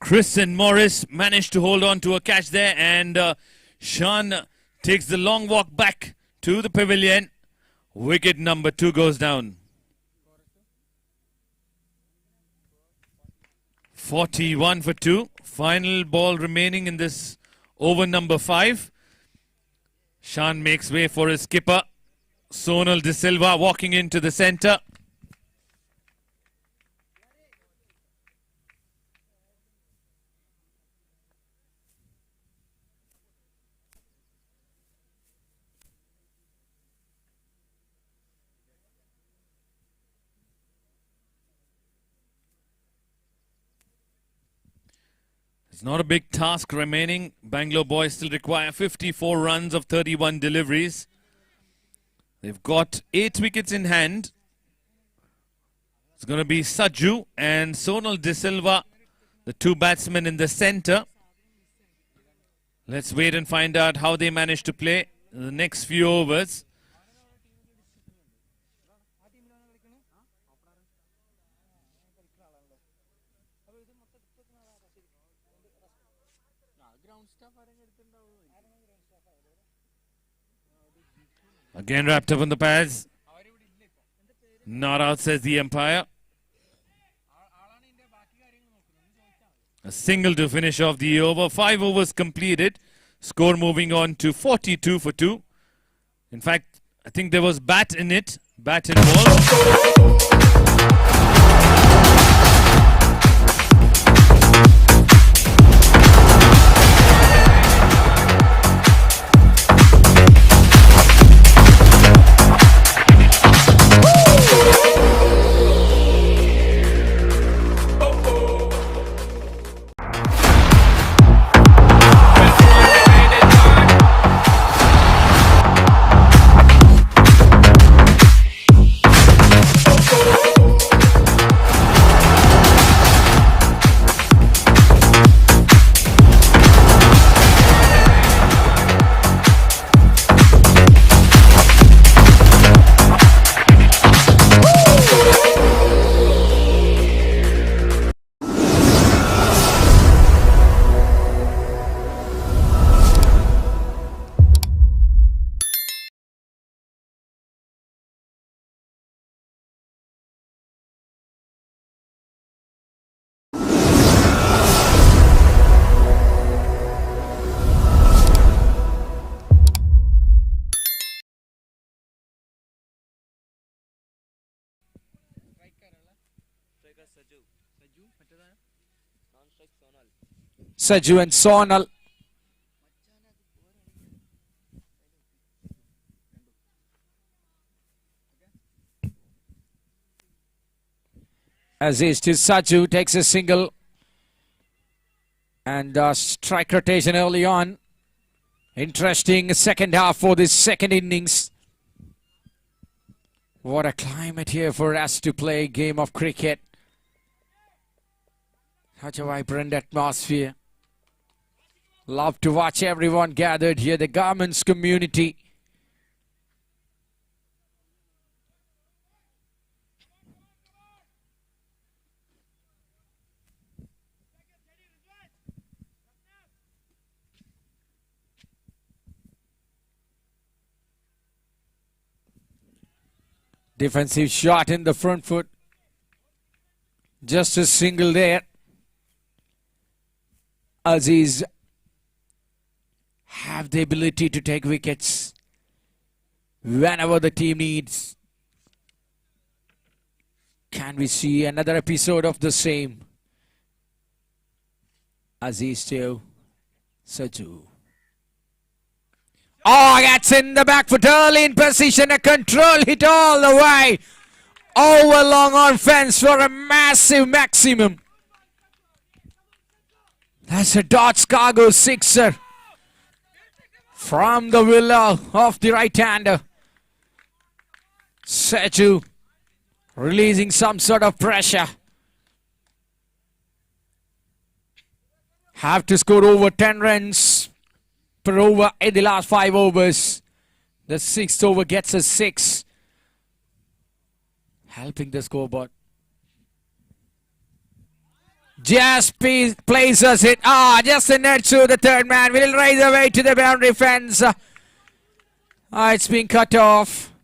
Chris and Morris managed to hold on to a catch there, and Shan takes the long walk back to the pavilion. Wicket number 2 goes down. 41 for 2. Final ball remaining in this over number 5. Shan makes way for his skipper. Sonal De Silva walking into the centre. It's not a big task remaining. Bangalore boys still require 54 runs of 31 deliveries. They've got 8 wickets in hand. It's going to be Saju and Sonal De Silva, the 2 batsmen in the centre. Let's wait and find out how they manage to play in the next few overs. Again wrapped up on the pads. Not out, says the umpire. A single to finish off the over. 5 overs completed. Score moving on to 42 for 2. In fact, I think there was bat in it. Bat involved. Oh, Saju and Sonal. Aziz to Saju, takes a single. And strike rotation early on. Interesting second half for this second innings. What a climate here for us to play a game of cricket. Such a vibrant atmosphere. Love to watch everyone gathered here, the garments community. Defensive shot in the front foot. Just a single there. Aziz have the ability to take wickets whenever the team needs. Can we see another episode of the same? Aziz to Saju. Oh, that's in the back foot, early in position, a control hit all the way over long on fence for a massive maximum. That's a Dodge Cargo sixer from the willow of the right-hander. Saju releasing some sort of pressure. Have to score over 10 runs per over in the last 5 overs. The sixth over gets a 6. Helping the scoreboard. Just places it. Just a net to the third man. Will raise away to the boundary fence. It's been cut off.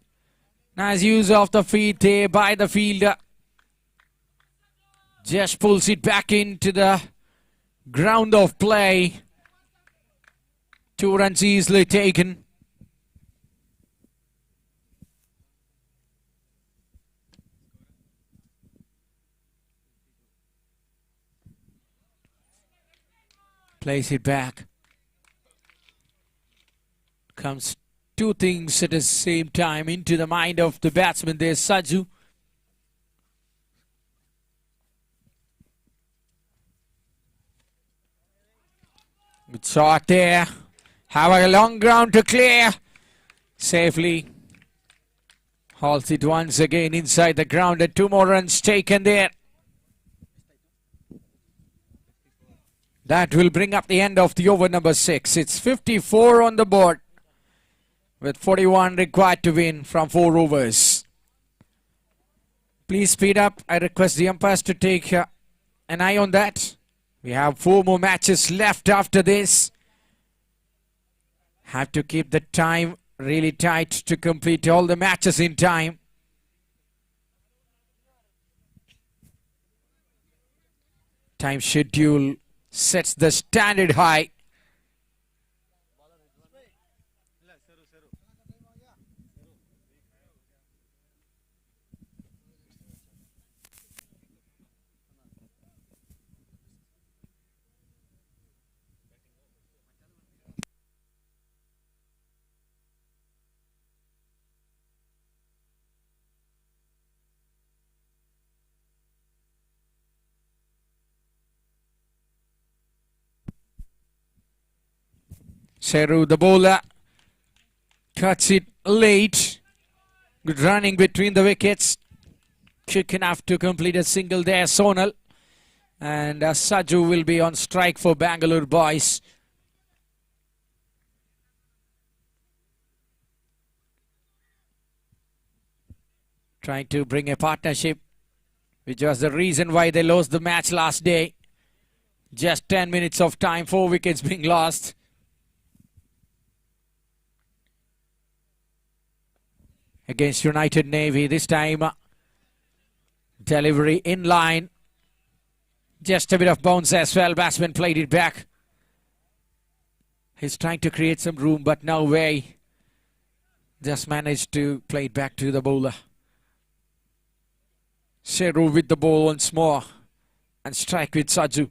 Nice use of the feet there by the fielder. Just pulls it back into the ground of play. 2 runs easily taken. Plays it back. Comes 2 things at the same time into the mind of the batsman. There's Saju. Good shot there. Have a long ground to clear. Safely. Halts it once again inside the ground and 2 more runs taken there. That will bring up the end of the over number 6. It's 54 on the board with 41 required to win from 4 overs. Please speed up. I request the umpires to take an eye on that. We have 4 more matches left after this. Have to keep the time really tight to complete all the matches in time. Time schedule sets the standard high. Seru, the bowler, cuts it late. Good running between the wickets. Quick enough to complete a single there, Sonal. And Saju will be on strike for Bangalore boys. Trying to bring a partnership, which was the reason why they lost the match last day. Just 10 minutes of time, 4 wickets being lost. Against United Navy, this time delivery in line. Just a bit of bounce as well. Batsman played it back. He's trying to create some room, but no way. Just managed to play it back to the bowler. Seru with the ball once more and strike with Saju.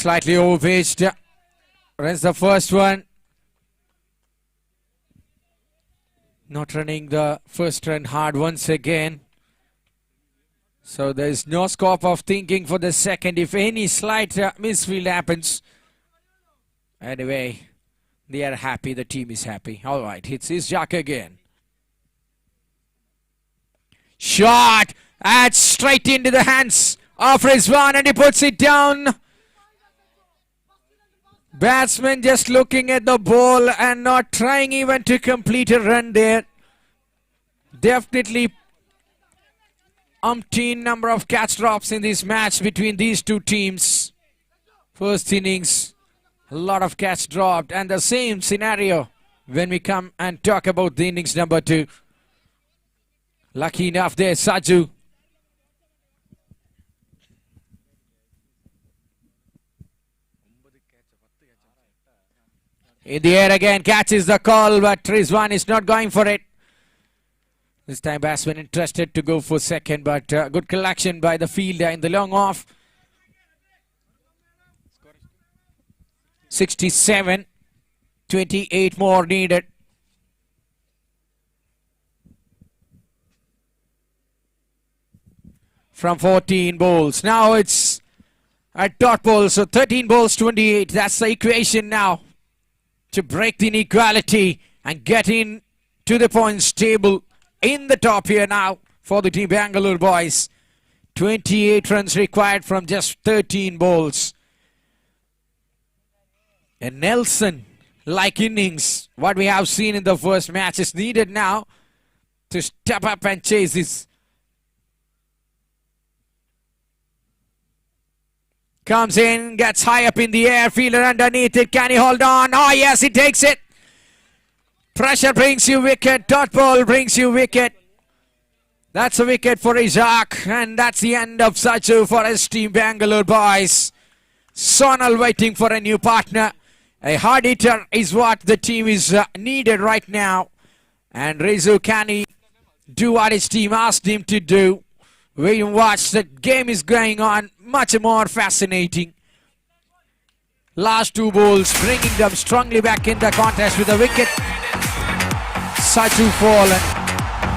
Slightly overpitched. Runs the first one. Not running the first run hard once again. So there is no scope of thinking for the second if any slight misfield happens. Anyway, they are happy. The team is happy. All right, hits his jack again. Shot. That's straight into the hands of Rizwan and he puts it down. Batsman just looking at the ball and not trying even to complete a run there. Definitely umpteen number of catch drops in this match between these two teams. First innings, a lot of catch dropped, and the same scenario when we come and talk about the innings number 2. Lucky enough there, Saju. In the air again, catches the call, but Rizwan is not going for it. This time batsman interested to go for second, but good collection by the fielder in the long off. 67, 28 more needed. From 14 balls. Now it's a dot ball, so 13 balls, 28. That's the equation now to break the inequality and get in to the points table in the top here now for the team Bangalore boys. 28 runs required from just 13 balls. A Nelson-like innings, what we have seen in the first match, is needed now to step up and chase this. Comes in, gets high up in the air, fielder underneath it. Can he hold on? Oh yes, he takes it. Pressure brings you wicket. Dot ball brings you wicket. That's a wicket for Isaac, and that's the end of Saju for his team Bangalore boys. Sonal waiting for a new partner. A hard hitter is what the team is needed right now. And Rizu, can he do what his team asked him to do? Wait and watch. The game is going on much more fascinating. Last 2 balls bringing them strongly back in the contest with a wicket. Saju fallen.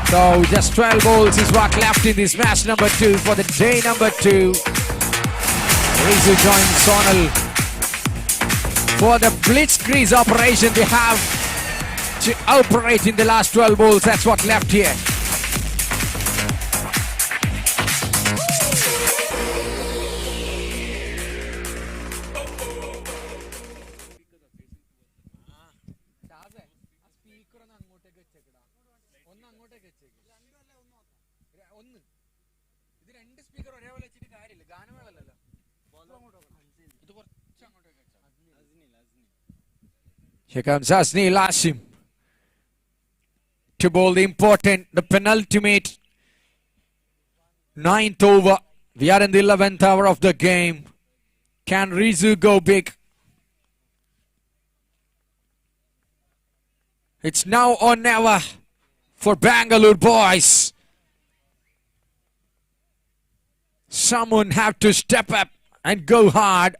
So just 12 balls is what left in this match number 2 for the day number 2. Rizu joins Sonal for the blitzkrieg operation they have to operate in the last 12 balls. That's what left here. Here comes Asni Lashim to bowl the important, the penultimate 9th over. We are in the 11th hour of the game. Can Rizu go big? It's now or never for Bangalore boys. Someone have to step up and go hard.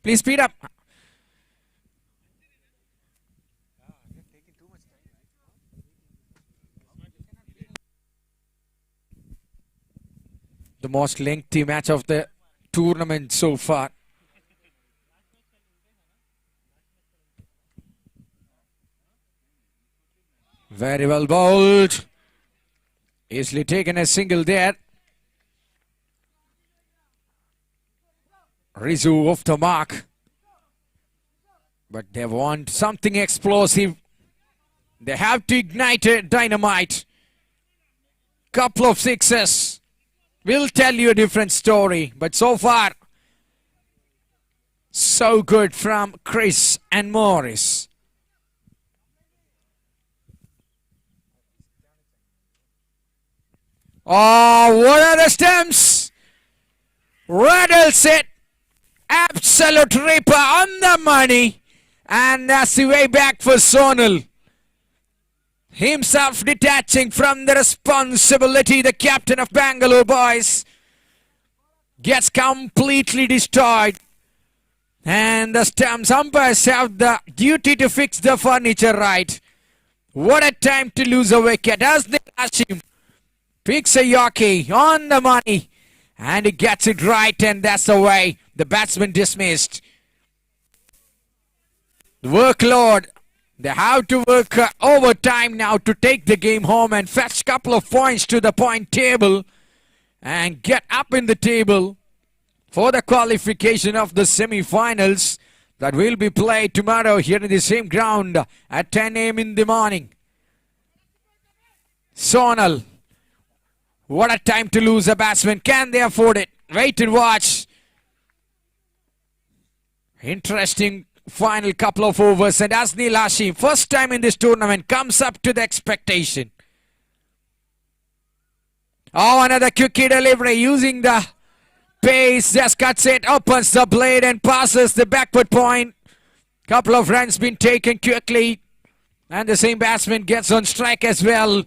Please speed up. The most lengthy match of the tournament so far. Very well bowled. Easily taken a single there. Rizu off the mark. But they want something explosive. They have to ignite a dynamite. Couple of sixes will tell you a different story. But so far, so good from Chris and Morris. Oh, what are the stamps? Rattles it. Absolute ripper on the money. And that's the way back for Sonal. Himself detaching from the responsibility, the captain of Bangalore boys gets completely destroyed. And the stumps umpires have the duty to fix the furniture right. What a time to lose a wicket as they rush him. Picks a Yorkie on the money. And he gets it right, and that's the way the batsman dismissed. The workload. They have to work overtime now to take the game home and fetch a couple of points to the point table and get up in the table for the qualification of the semi-finals that will be played tomorrow here in the same ground at 10 a.m. in the morning. Sonal. What a time to lose a batsman. Can they afford it? Wait and watch. Interesting final couple of overs, and Asnil Hashim, first time in this tournament, comes up to the expectation. Oh, another quickie delivery using the pace, just cuts it, opens the blade and passes the backward point. Couple of runs been taken quickly, and the same batsman gets on strike as well.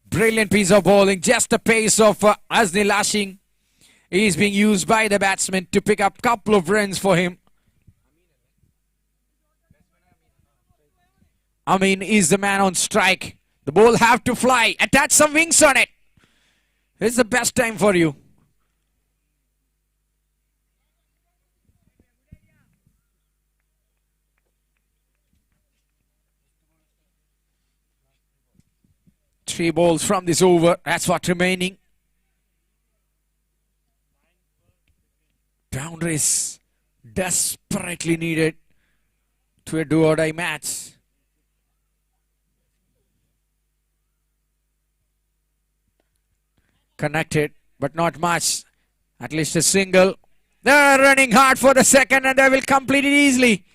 Brilliant piece of bowling, just the pace of Asnil Hashim is being used by the batsman to pick up a couple of runs for him. Amin is the man on strike. The ball have to fly. Attach some wings on it. It's the best time for you. Three balls from this over. That's what remaining. Boundaries desperately needed to a do-or-die match. Connected, but not much. At least a single. They're running hard for the second, and they will complete it easily.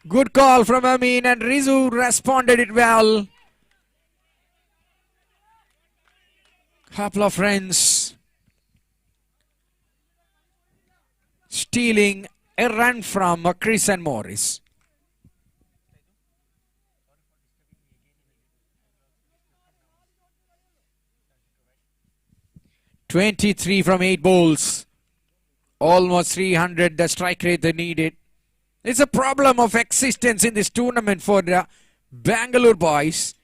Good call from Amin, and Rizu responded it well. Couple of runs. Stealing a run from Chris and Morris. .23 from 8 balls. Almost 300, the strike rate they needed. It's a problem of existence in this tournament for the Bangalore boys.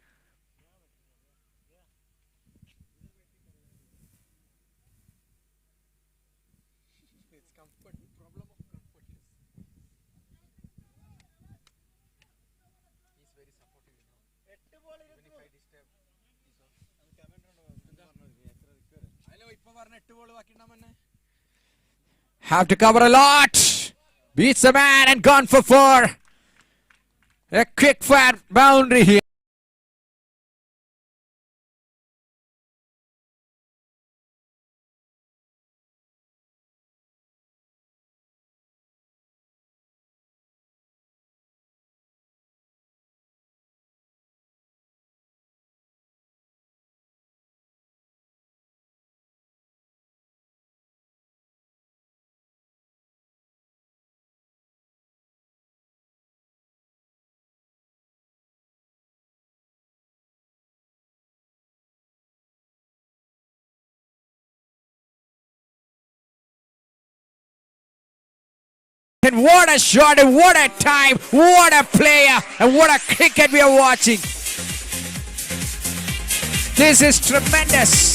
Have to cover a lot. Beats the man and gone for 4. A quick fat boundary here. And what a shot, and what a time, what a player, and what a cricket we are watching. This is tremendous.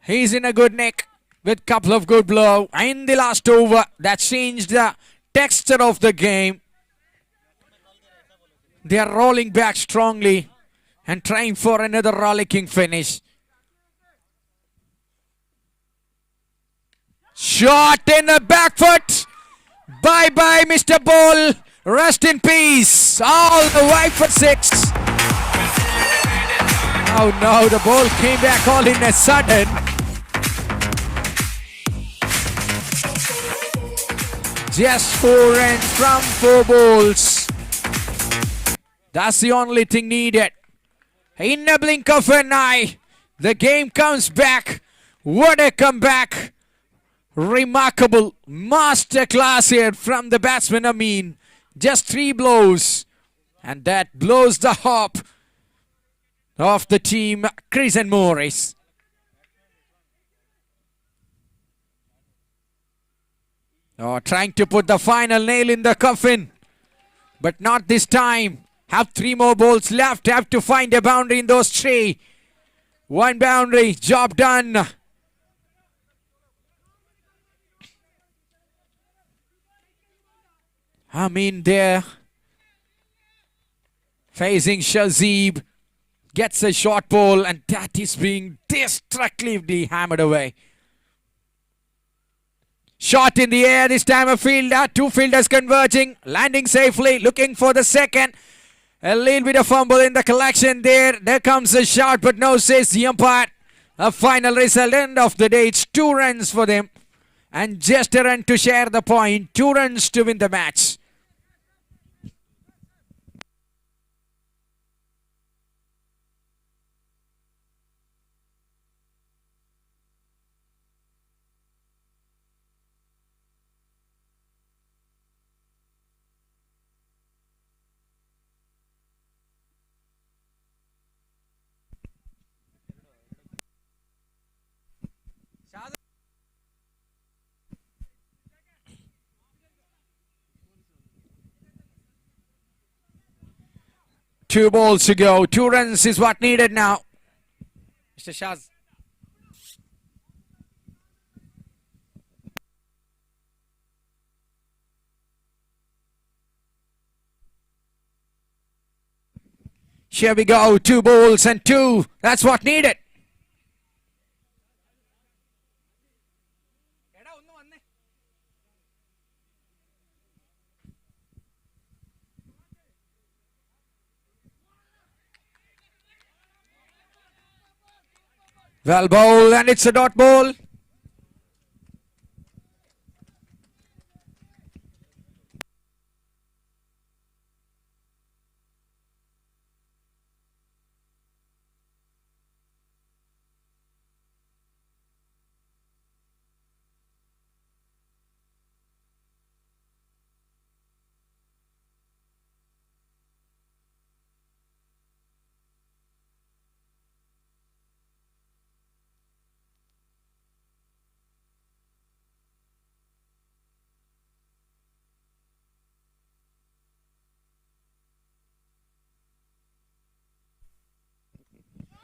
He's in a good nick with couple of good blow in the last over. That changed the texture of the game. They are rolling back strongly and trying for another rollicking finish. Shot in the back foot. Bye-bye, Mr. Ball. Rest in peace. All the way for 6. Oh no, the ball came back all in a sudden. Just 4 runs from 4 balls. That's the only thing needed. In a blink of an eye, the game comes back. What a comeback. Remarkable masterclass here from the batsman Amin. Just 3 blows. And that blows the hop of the team, Chris and Morris. Oh, trying to put the final nail in the coffin. But not this time. Have 3 more balls left. Have to find a boundary in those 3. 1 boundary. Job done. Amin there. Facing Shazib. Gets a short ball and that is being destructively hammered away. Shot in the air, this time a fielder, 2 fielders converging, landing safely, looking for the second. A little bit of fumble in the collection there. There comes a shot, but no, says the umpire. A final result, end of the day, it's 2 runs for them. And just a run to share the point, 2 runs to win the match. Two balls to go. 2 runs is what needed now. Mr. Shaz. Here we go. 2 balls and 2. That's what needed. Well bowled and it's a dot ball.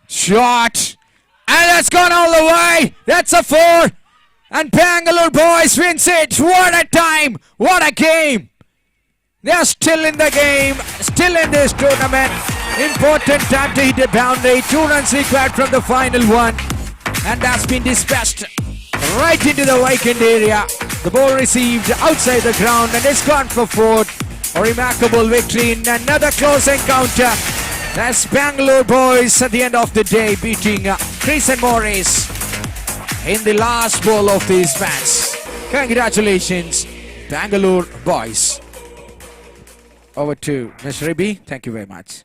Shot. And that's gone all the way. That's a 4. And Bangalore boys wins it. What a time. What a game. They're still in the game. Still in this tournament. Important time to hit a boundary. 2 runs required from the final one. And that's been dispatched right into the vacant area. The ball received outside the ground and it's gone for 4. A remarkable victory in another close encounter. That's Bangalore boys at the end of the day beating Chris and Morris in the last ball of this match. Congratulations, Bangalore boys. Over to Ms. Ribi. Thank you very much.